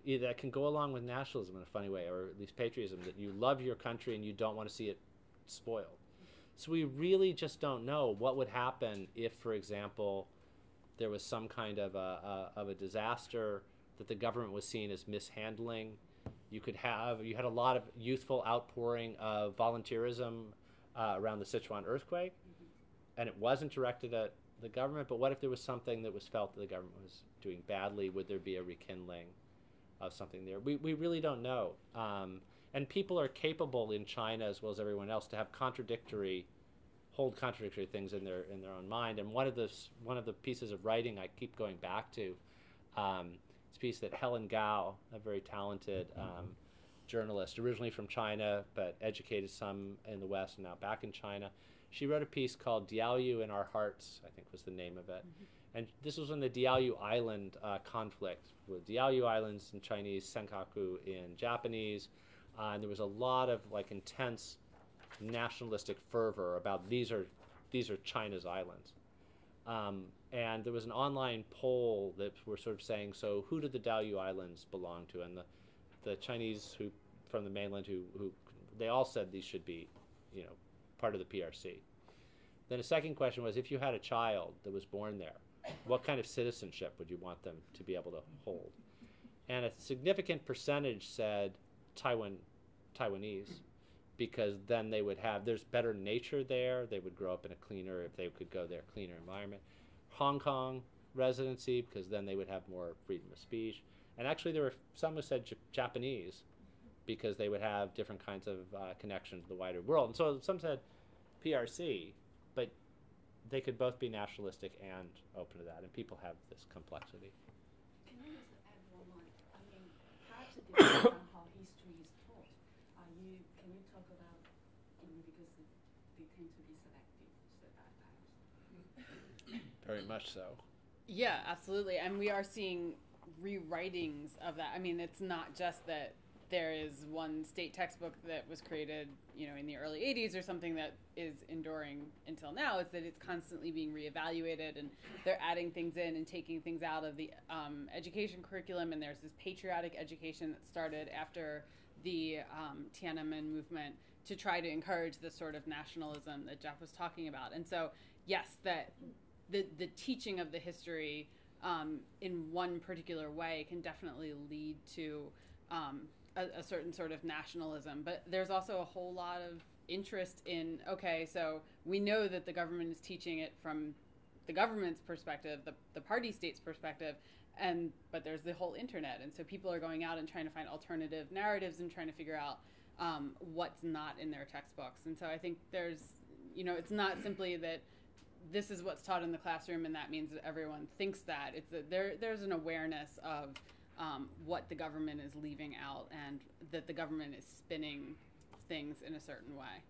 that can go along with nationalism in a funny way, or at least patriotism, that you love your country and you don't want to see it spoiled. So we really just don't know what would happen if, for example, there was some kind of a disaster that the government was seen as mishandling. You had a lot of youthful outpouring of volunteerism around the Sichuan earthquake, and it wasn't directed at the government, but what if there was something that was felt that the government was doing badly? Would there be a rekindling of something there? We really don't know. And people are capable in China, as well as everyone else, to have hold contradictory things in their own mind. And one of the pieces of writing I keep going back to, it's a piece that Helen Gao, a very talented journalist, originally from China, but educated some in the West and now back in China. She wrote a piece called Diaoyu in Our Hearts, I think was the name of it. And this was when the Diaoyu Island conflict, with Diaoyu Islands in Chinese, Senkaku in Japanese, and there was a lot of intense nationalistic fervor about these are China's islands. And there was an online poll that were sort of saying, so who do the Diaoyu Islands belong to? And the Chinese from the mainland who they all said these should be, part of the PRC. Then a second question was, if you had a child that was born there, what kind of citizenship would you want them to be able to hold? And a significant percentage said Taiwanese, because then they would there's better nature there, they would grow up in a cleaner, if they could go there, cleaner environment. Hong Kong residency, because then they would have more freedom of speech. And actually there were some who said Japanese, because they would have different kinds of connection to the wider world. And so some said PRC, but they could both be nationalistic and open to that, and people have this complexity. Can I just add one more? I mean, perhaps it depends on how history is taught. Can you talk about, because they tend to be selective, so that perhaps. Very much so. Yeah, absolutely. And we are seeing rewritings of that. I mean, it's not just that there is one state textbook that was created, in the early 80s or something that is enduring until now. It's that it's constantly being reevaluated, and they're adding things in and taking things out of the education curriculum. And there's this patriotic education that started after the Tiananmen movement to try to encourage this sort of nationalism that Jeff was talking about. And so, yes, that the teaching of the history in one particular way can definitely lead to a certain sort of nationalism. But there's also a whole lot of interest in, okay, so we know that the government is teaching it from the government's perspective, the party state's perspective, but there's the whole internet. And so people are going out and trying to find alternative narratives and trying to figure out what's not in their textbooks. And so I think there's, it's not simply that this is what's taught in the classroom and that means that everyone thinks that. It's that there's an awareness of what the government is leaving out, and that the government is spinning things in a certain way.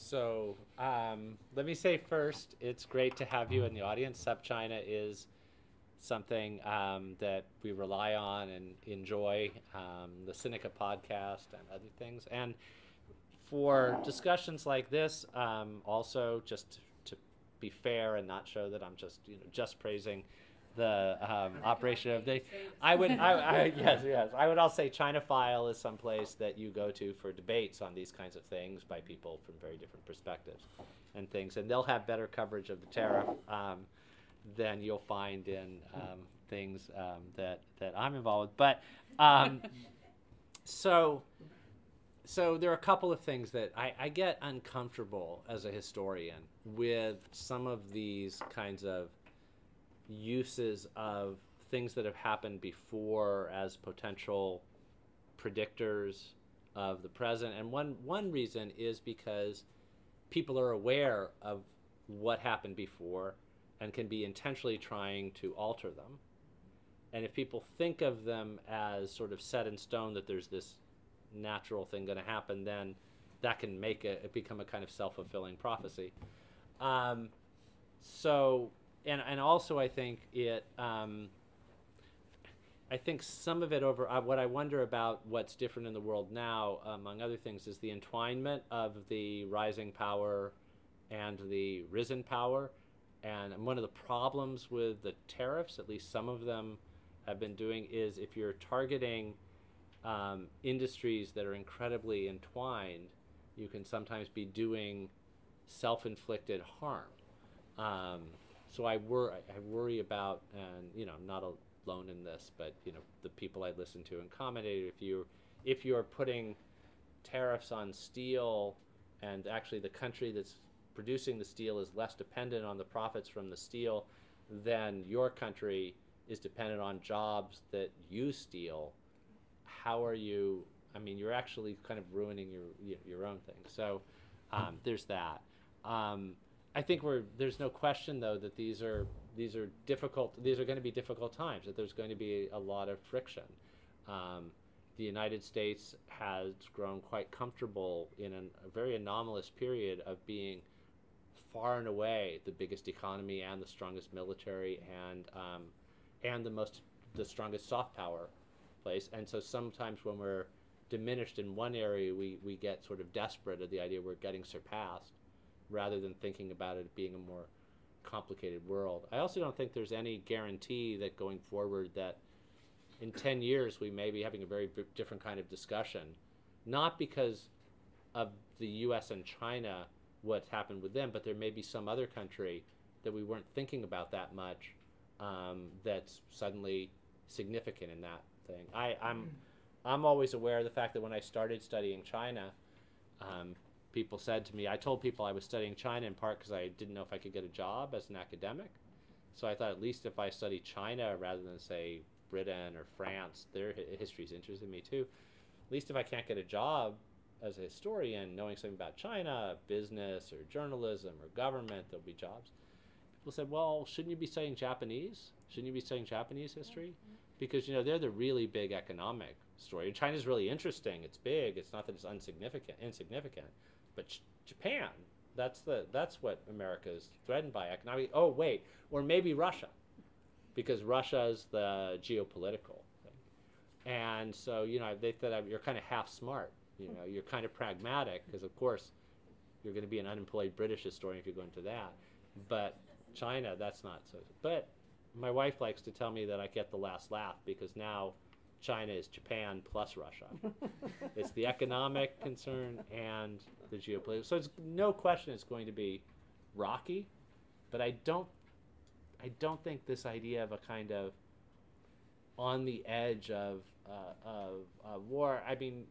So let me say first, it's great to have you in the audience. SupChina is something that we rely on and enjoy, the Sinica podcast and other things. And for discussions like this, also just to be fair and not show that I'm just praising the operation of the. I would also say Chinophile is someplace that you go to for debates on these kinds of things by people from very different perspectives and things, and they'll have better coverage of the tariff than you'll find in things that I'm involved with. But so there are a couple of things that I get uncomfortable as a historian with some of these kinds of uses of things that have happened before as potential predictors of the present. And one reason is because people are aware of what happened before and can be intentionally trying to alter them. And if people think of them as sort of set in stone that there's this natural thing going to happen, then that can make it become a kind of self-fulfilling prophecy. And also I think it, I think some of it over, what I wonder about what's different in the world now, among other things, is the entwinement of the rising power and the risen power. And one of the problems with the tariffs, at least some of them have been doing, is if you're targeting industries that are incredibly entwined, you can sometimes be doing self-inflicted harm. So I worry about, and I'm not alone in this, but the people I listen to and commented, if you're putting tariffs on steel, and actually the country that's producing the steel is less dependent on the profits from the steel, then your country is dependent on jobs that use steel. How are you? I mean, you're actually kind of ruining your own thing. So there's that. I think there's no question, though, that these are difficult. These are going to be difficult times. That there's going to be a lot of friction. The United States has grown quite comfortable in a very anomalous period of being far and away the biggest economy and the strongest military and the strongest soft power place. And so sometimes when we're diminished in one area, we get sort of desperate at the idea we're getting surpassed, rather than thinking about it being a more complicated world. I also don't think there's any guarantee that going forward that in 10 years we may be having a very different kind of discussion, not because of the U.S. and China, what's happened with them, but there may be some other country that we weren't thinking about that much that's suddenly significant in that thing. I'm always aware of the fact that when I started studying China, people said to me, I told people I was studying China in part because I didn't know if I could get a job as an academic. So I thought at least if I study China rather than, say, Britain or France, their history's interested me too. At least if I can't get a job as a historian, knowing something about China, business or journalism or government, there'll be jobs. People said, well, shouldn't you be studying Japanese? Shouldn't you be studying Japanese history? Because, they're the really big economic story. And China's really interesting. It's big. It's not that it's insignificant. But Japan, that's what America is threatened by economically. Oh, wait, or maybe Russia, because Russia is the geopolitical thing. And so, they thought you're kind of half smart. You're kind of pragmatic, because of course you're going to be an unemployed British historian if you go into that. But China, that's not so. But my wife likes to tell me that I get the last laugh, because now China is Japan plus Russia. It's the economic concern and the geopolitical. So it's no question it's going to be rocky, but I don't think this idea of a kind of on the edge of war. I mean,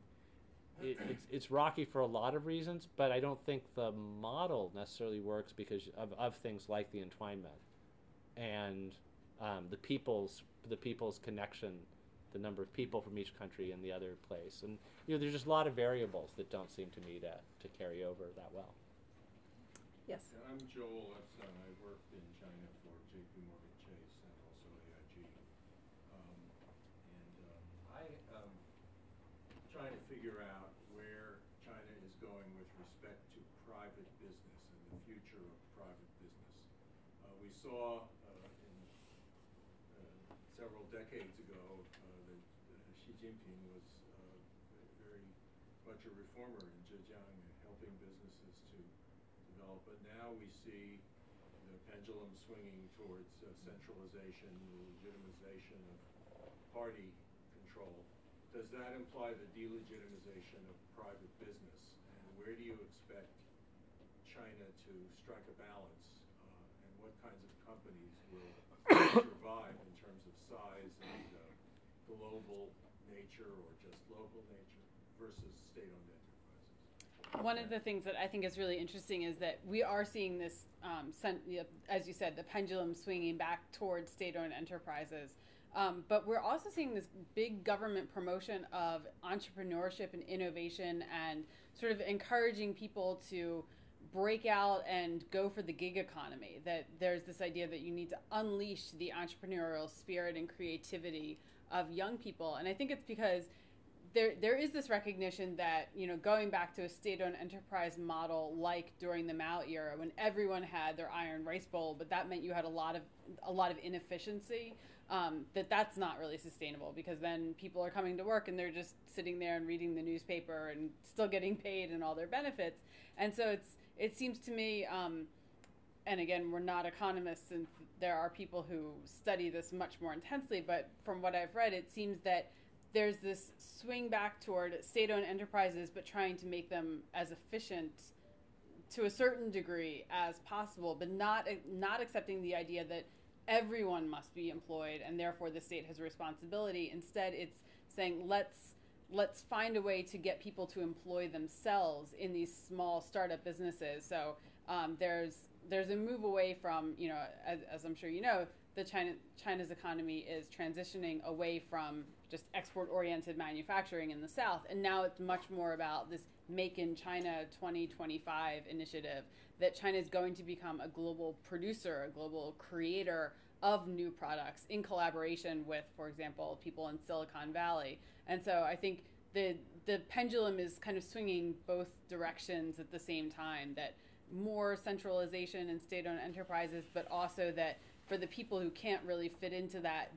it's rocky for a lot of reasons, but I don't think the model necessarily works because of things like the entwinement and the people's connection, the number of people from each country in the other place. And there's just a lot of variables that don't seem to me to carry over that well. Yes. I'm Joel Epstein. I worked in China for J.P. Morgan Chase and also AIG. I'm trying to figure out where China is going with respect to private future of private business. We saw several decades ago that Xi Jinping was very much a reformer in Zhejiang and helping businesses to develop. But now we see the pendulum swinging towards centralization, the legitimization of party control. Does that imply the delegitimization of private business? And where do you expect China to strike a balance? And what kinds of companies will survive in terms of size and global nature or just local nature versus state-owned enterprises? One of the things that I think is really interesting is that we are seeing this, as you said, the pendulum swinging back towards state-owned enterprises. But we're also seeing this big government promotion of entrepreneurship and innovation and sort of encouraging people to break out and go for the gig economy. That there's this idea that you need to unleash the entrepreneurial spirit and creativity of young people. And I think it's because there is this recognition that, going back to a state-owned enterprise model like during the Mao era when everyone had their iron rice bowl, but that meant you had a lot of inefficiency. That's not really sustainable because then people are coming to work and they're just sitting there and reading the newspaper and still getting paid and all their benefits. And so it seems to me, and again, we're not economists and there are people who study this much more intensely, but from what I've read, it seems that there's this swing back toward state-owned enterprises, but trying to make them as efficient to a certain degree as possible, but not accepting the idea that everyone must be employed and therefore the state has a responsibility. Instead, it's saying let's find a way to get people to employ themselves in these small startup businesses. So there's a move away from, as I'm sure you know, China's economy is transitioning away from just export-oriented manufacturing in the South, and now it's much more about this Make in China 2025 initiative, that China is going to become a global producer, a global creator of new products in collaboration with, for example, people in Silicon Valley. And so I think the pendulum is kind of swinging both directions at the same time, that more centralization in state-owned enterprises, but also that for the people who can't really fit into that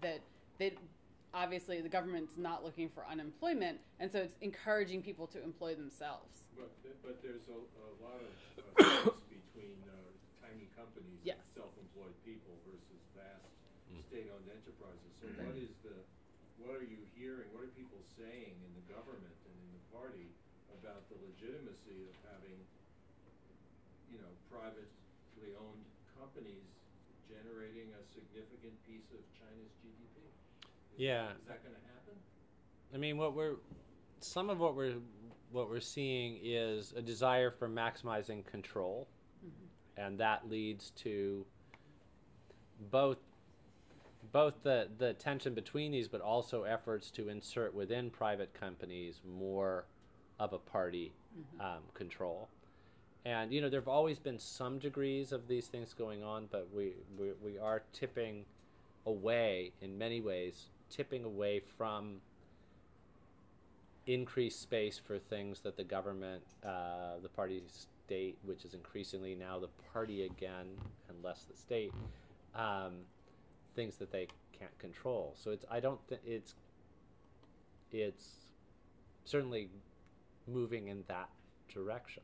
obviously the government's not looking for unemployment, and so it's encouraging people to employ themselves. But there's a lot of space between tiny companies Yes. and self-employed people versus vast state-owned enterprises. So what are you hearing? What are people saying in the government and in the party about the legitimacy of having, privately owned companies generating a significant piece of China's GDP? Is that going to happen? I mean, some of what we're seeing is a desire for maximizing control, and that leads to both the tension between these, but also efforts to insert within private companies more of a party control. And there have always been some degrees of these things going on, but we are tipping away in many ways, from increased space for things that the government, the party state, which is increasingly now the party again and less the state, things that they can't control. So it's certainly moving in that direction.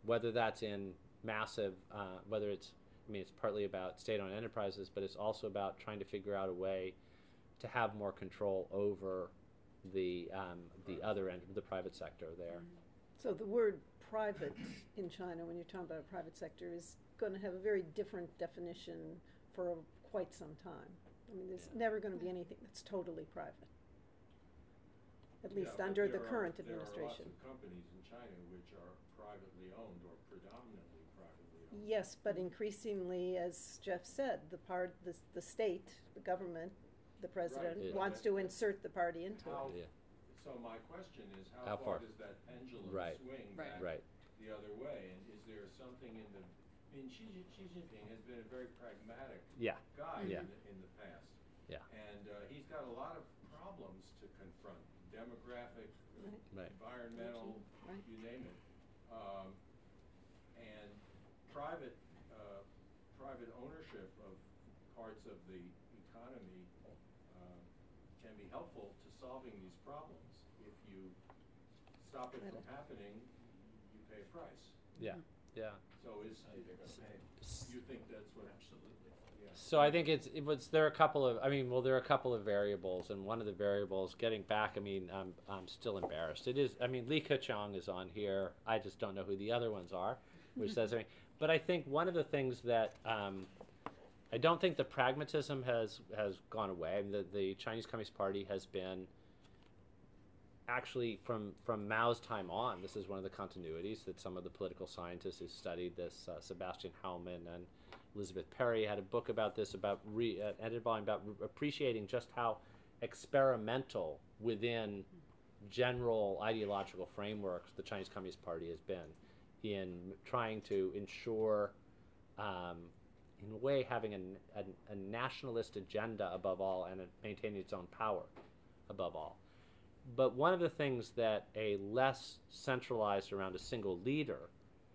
Whether that's in massive, it's partly about state-owned enterprises, but it's also about trying to figure out a way to have more control over the other end, the private sector there. So the word private in China, when you're talking about a private sector, is going to have a very different definition for quite some time. There's never going to be anything that's totally private, at least under the current administration. There are lots of companies in China which are privately owned or predominantly privately owned. Yes, but increasingly, as Jeff said, the state, the government, the president wants to insert the party into it. So my question is, how far does that pendulum swing back the other way? And is there something in the... Xi Jinping has been a very pragmatic guy in the past. Yeah. And he's got a lot of problems to confront, demographic, environmental, you name it. And private ownership of parts of the economy can be helpful to solving these problems. If you stop it from happening, you pay a price. Yeah, yeah. So you think that's what? Absolutely. Yeah. So I think there are a couple of variables, and one of the variables, getting back, I'm still embarrassed. It is, Li Keqiang is on here. I just don't know who the other ones are, which says, but I think one of the things that, I don't think the pragmatism has gone away. The Chinese Communist Party has been, actually from Mao's time on, this is one of the continuities that some of the political scientists who studied this, Sebastian Hellman and Elizabeth Perry had a book about this, edited volume about appreciating just how experimental within general ideological frameworks the Chinese Communist Party has been in trying to ensure, in a way, having a nationalist agenda above all and maintaining its own power above all. But one of the things that a less centralized around a single leader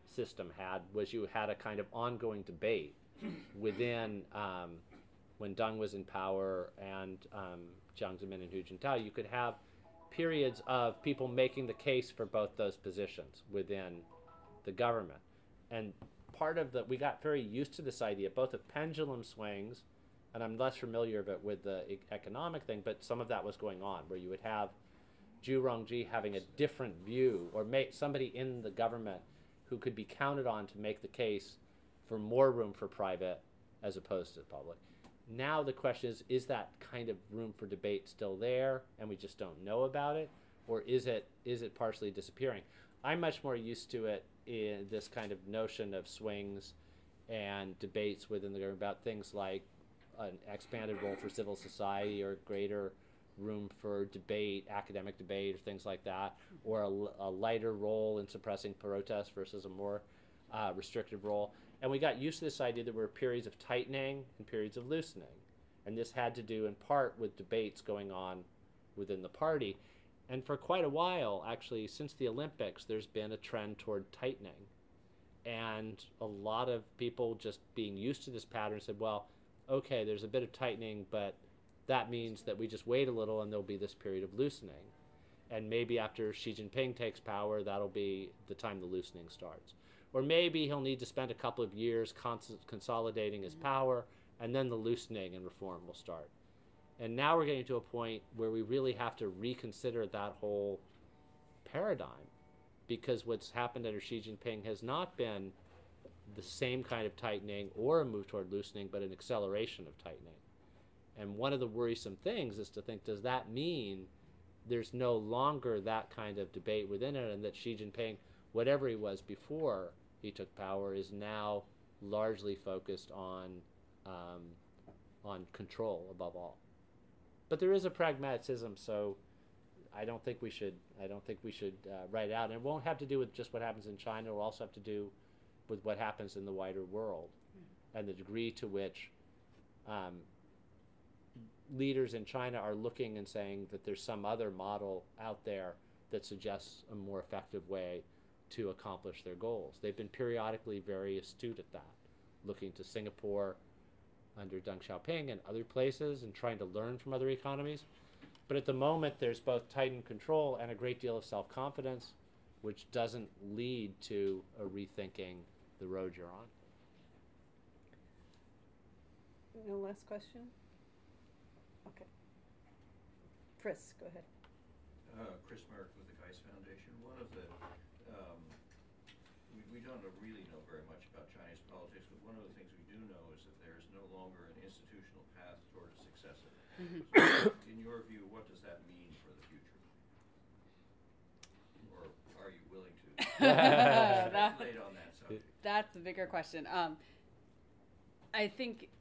system had was you had a kind of ongoing debate within, when Deng was in power and Jiang Zemin and Hu Jintao, you could have periods of people making the case for both those positions within the government. And we got very used to this idea, both of pendulum swings, and I'm less familiar with the economic thing, but some of that was going on, where you would have Zhu Rongji having a different view, or somebody in the government who could be counted on to make the case for more room for private as opposed to the public. Now the question is that kind of room for debate still there and we just don't know about it? Or is it partially disappearing? I'm much more used to it in this kind of notion of swings and debates within the government about things like an expanded role for civil society or greater room for debate, academic debate, or things like that, or a lighter role in suppressing protests versus a more restrictive role. And we got used to this idea that there were periods of tightening and periods of loosening. And this had to do in part with debates going on within the party. And for quite a while, actually, since the Olympics, there's been a trend toward tightening. And a lot of people just being used to this pattern said, well, okay, there's a bit of tightening, but that means that we just wait a little and there'll be this period of loosening. And maybe after Xi Jinping takes power, that'll be the time the loosening starts. Or maybe he'll need to spend a couple of years consolidating his power, and then the loosening and reform will start. And now we're getting to a point where we really have to reconsider that whole paradigm, because what's happened under Xi Jinping has not been the same kind of tightening or a move toward loosening, but an acceleration of tightening. And one of the worrisome things is to think, does that mean there's no longer that kind of debate within it, and that Xi Jinping, whatever he was before he took power, is now largely focused on control above all? But there is a pragmatism, so I don't think we should write it out. And it won't have to do with just what happens in China. It will also have to do with what happens in the wider world, and the degree to which leaders in China are looking and saying that there's some other model out there that suggests a more effective way to accomplish their goals. They've been periodically very astute at that, looking to Singapore under Deng Xiaoping and other places and trying to learn from other economies. But at the moment, there's both tightened control and a great deal of self-confidence, which doesn't lead to a rethinking the road you're on. No last question? Okay. Chris, go ahead. Chris Merrick with the Geis Foundation. One of the, we don't really know very much about Chinese politics, but one of the things we do know is that there is no longer an institutional path toward a successor. So in your view, what does that mean for the future? Or are you willing to speculate on that subject? That's the bigger question. I think,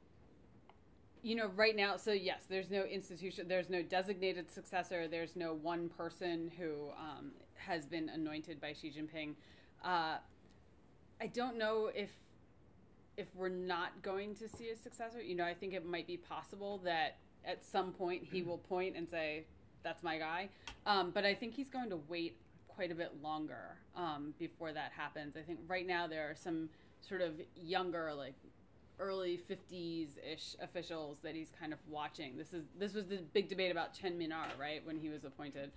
right now, so yes, there's no institution, there's no designated successor, there's no one person who has been anointed by Xi Jinping. I don't know if we're not going to see a successor. I think it might be possible that at some point he will point and say, that's my guy. But I think he's going to wait quite a bit longer before that happens. I think right now there are some sort of younger, like early 50s-ish officials that he's kind of watching. This was the big debate about Chen Minar, right, when he was appointed.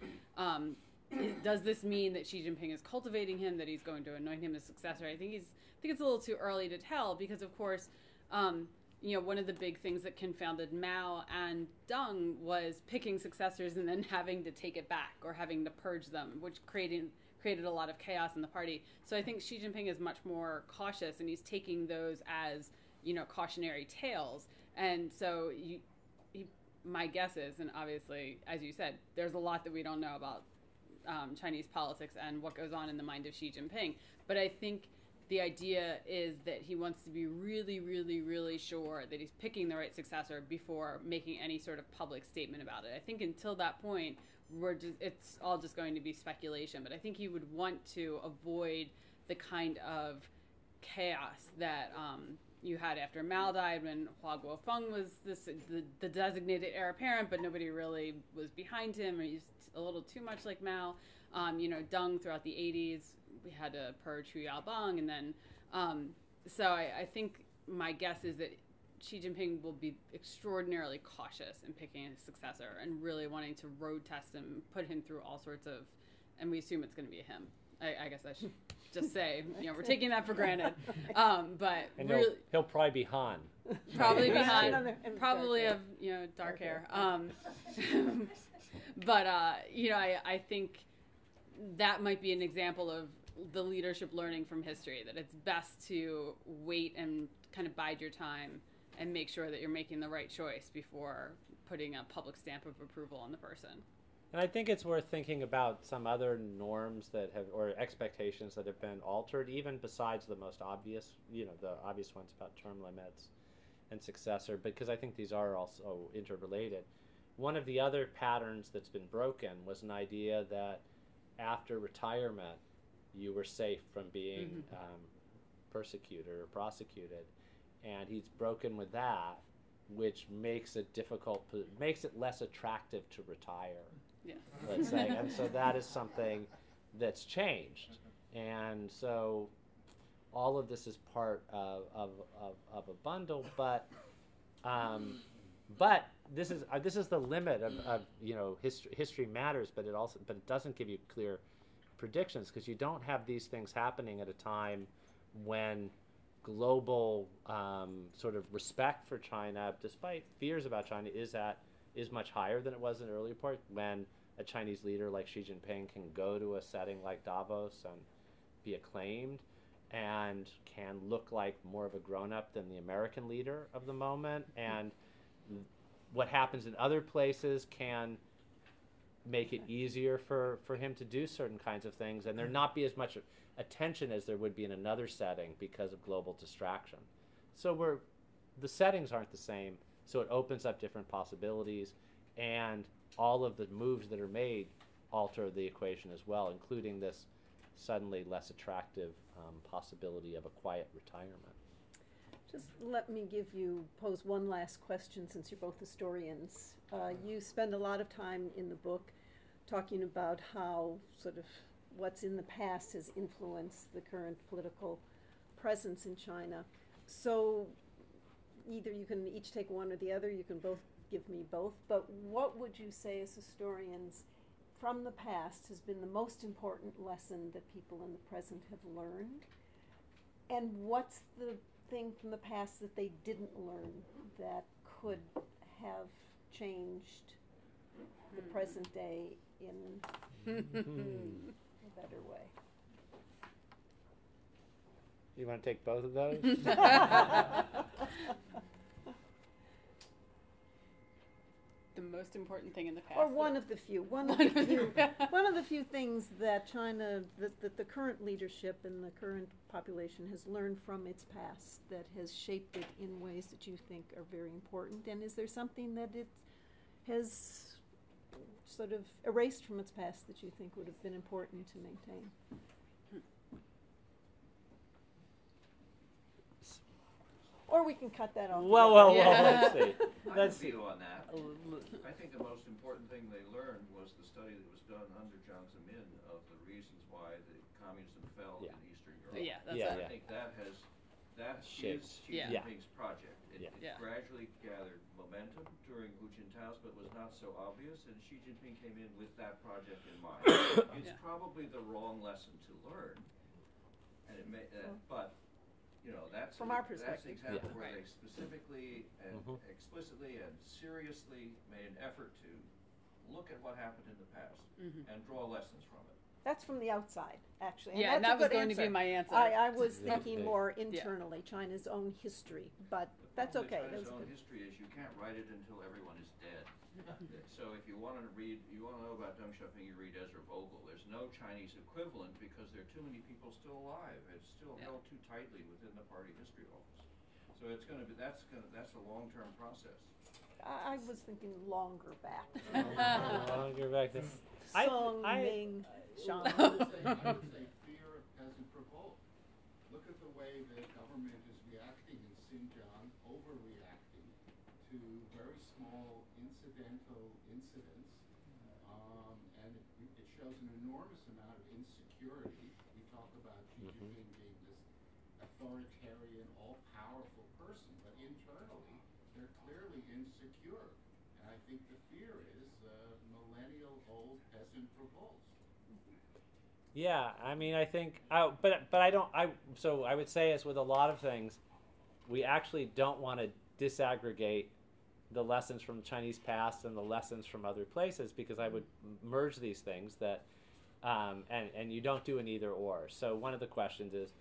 Does this mean that Xi Jinping is cultivating him, that he's going to anoint him as successor? I think it's a little too early to tell because, of course, one of the big things that confounded Mao and Deng was picking successors and then having to take it back or having to purge them, which created a lot of chaos in the party. So I think Xi Jinping is much more cautious, and he's taking those as cautionary tales. And so my guess is, and obviously, as you said, there's a lot that we don't know about Chinese politics and what goes on in the mind of Xi Jinping. But I think the idea is that he wants to be really, really, really sure that he's picking the right successor before making any sort of public statement about it. I think until that point, it's all just going to be speculation. But I think he would want to avoid the kind of chaos that you had after Mao died, when Hua Guofeng was the designated heir apparent, but nobody really was behind him, or he's a little too much like Mao. Deng throughout the 80s, we had to purge Hu Yaobang, and then so I think my guess is that Xi Jinping will be extraordinarily cautious in picking a successor and really wanting to road test him, put him through all sorts of, and we assume it's going to be him. I guess I should just say, we're taking that for granted. But and really, he'll probably be Han. Probably be Han. Probably have dark hair. But I think that might be an example of the leadership learning from history, that it's best to wait and kind of bide your time and make sure that you're making the right choice before putting a public stamp of approval on the person. And I think it's worth thinking about some other norms that have, or expectations that have been altered, even besides the most obvious, the obvious ones about term limits and successor, because I think these are also interrelated. One of the other patterns that's been broken was an idea that after retirement, you were safe from being persecuted or prosecuted. And he's broken with that, which makes it less attractive to retire. Yeah. Let's say. And so that is something that's changed. And so all of this is part of a bundle, but this is the limit of history matters, but it doesn't give you clear predictions, because you don't have these things happening at a time when global sort of respect for China, despite fears about China, is much higher than it was in the earlier part, when a Chinese leader like Xi Jinping can go to a setting like Davos and be acclaimed and can look like more of a grown-up than the American leader of the moment. And what happens in other places can make it easier for him to do certain kinds of things, and there not be as much attention as there would be in another setting because of global distraction. So the settings aren't the same, so it opens up different possibilities, and all of the moves that are made alter the equation as well, including this suddenly less attractive possibility of a quiet retirement. Just let me pose one last question, since you're both historians. You spend a lot of time in the book talking about how sort of what's in the past has influenced the current political presence in China. So either you can each take one or the other, you can both give me both, but what would you say as historians from the past has been the most important lesson that people in the present have learned? And what's the thing from the past that they didn't learn that could have changed the present day in a better way? You want to take both of those? The most important thing in the past. Or one of the few. One of the few things that China, that the current leadership and the current population has learned from its past that has shaped it in ways that you think are very important. And is there something that it has sort of erased from its past that you think would have been important to maintain? Or we can cut that off. Well, let's see. I can view on that. I think the most important thing they learned was the study that was done under Jiang Zemin of the reasons why the communism fell in Eastern Europe. Yeah, that's Yeah, it. I think that has that Shaped. is Xi Yeah. Jinping's project. It, Yeah. it Yeah. gradually gathered momentum during Hu Jintao's, but was not so obvious, and Xi Jinping came in with that project in mind. It's Yeah. probably the wrong lesson to learn, and it may, but you know, that's From our that's the perspective. example Yeah. where Right. they specifically and Mhm. explicitly and seriously made an effort to look at what happened in the past Mhm. and draw lessons from it. That's from the outside, actually. Yeah, and that's that a was good going to be answer. my answer. I was Yeah. thinking more internally, China's own history, but that's The problem okay. with China's That's own good. history is you can't write it until everyone is dead. So if you want to know about Deng Xiaoping, you read Ezra Vogel. There's no Chinese equivalent because there are too many people still alive. It's still Yeah. held too tightly within the party history office. So it's going to be that's a long-term process. I was thinking longer back. Longer back then. Song, I- Ming, Shang. I would say fear of peasant revolt. Look at the way the government is reacting in Xinjiang, overreacting to very small incidental incidents, and it shows an enormous amount of insecurity. We talk about Xi Jinping being this authoritarian, all-powerful person, but internally they're clearly insecure. And I think the fear is millennial-old peasant revolts. Yeah, I mean, I think, but I don't. So I would say, as with a lot of things, we actually don't want to disaggregate the lessons from the Chinese past and the lessons from other places, because I would merge these things that, and you don't do an either or. So one of the questions is,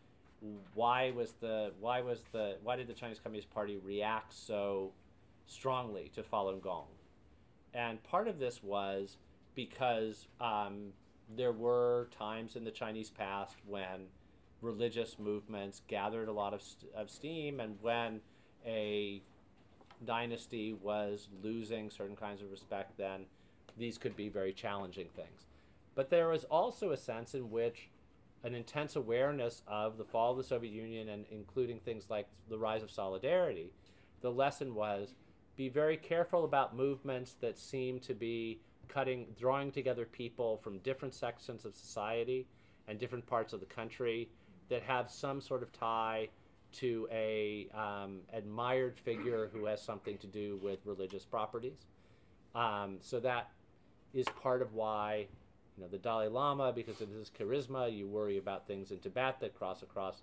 why did the Chinese Communist Party react so strongly to Falun Gong? And part of this was because there were times in the Chinese past when religious movements gathered a lot of steam, and when a dynasty was losing certain kinds of respect, then these could be very challenging things. But there was also a sense in which an intense awareness of the fall of the Soviet Union, and including things like the rise of Solidarity, the lesson was, be very careful about movements that seem to be drawing together people from different sections of society and different parts of the country that have some sort of tie to a admired figure who has something to do with religious properties. So that is part of why, the Dalai Lama, because of his charisma, you worry about things in Tibet that cross across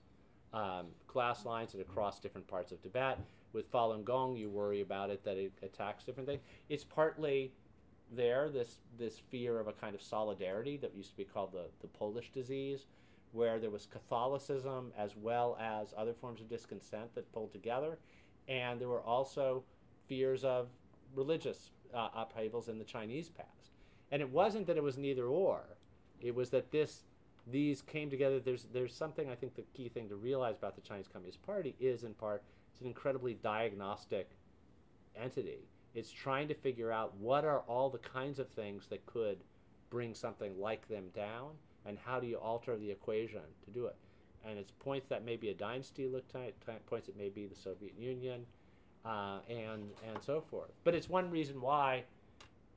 class lines and across different parts of Tibet. With Falun Gong, you worry about it, that it attacks different things. It's partly there, this fear of a kind of solidarity that used to be called the Polish disease, where there was Catholicism as well as other forms of discontent that pulled together. And there were also fears of religious upheavals in the Chinese past. And it wasn't that it was neither or. It was that these came together. There's something, I think the key thing to realize about the Chinese Communist Party is, in part, it's an incredibly diagnostic entity. It's trying to figure out what are all the kinds of things that could bring something like them down, and how do you alter the equation to do it. And it's points that may be a dynasty look points that may be the Soviet Union, and so forth. But it's one reason why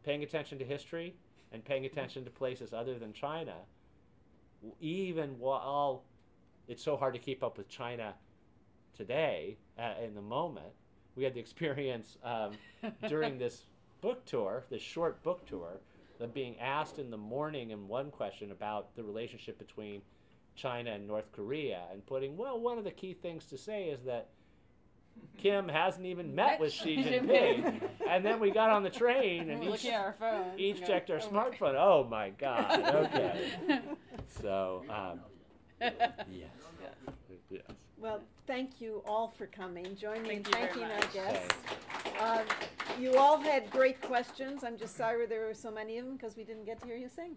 paying attention to history and paying attention to places other than China, even while it's so hard to keep up with China today, in the moment, we had the experience during this book tour, this short book tour, of being asked in the morning in one question about the relationship between China and North Korea, and putting, well, one of the key things to say is that Kim hasn't even met with Xi Jinping. And then we got on the train, and looking at our phones, each checked our smartphone. Oh my God, okay. So, yes. Well, thank you all for coming. Join me in Thank you very thanking our much. guests. You all had great questions. I'm just sorry there were so many of them because we didn't get to hear you sing.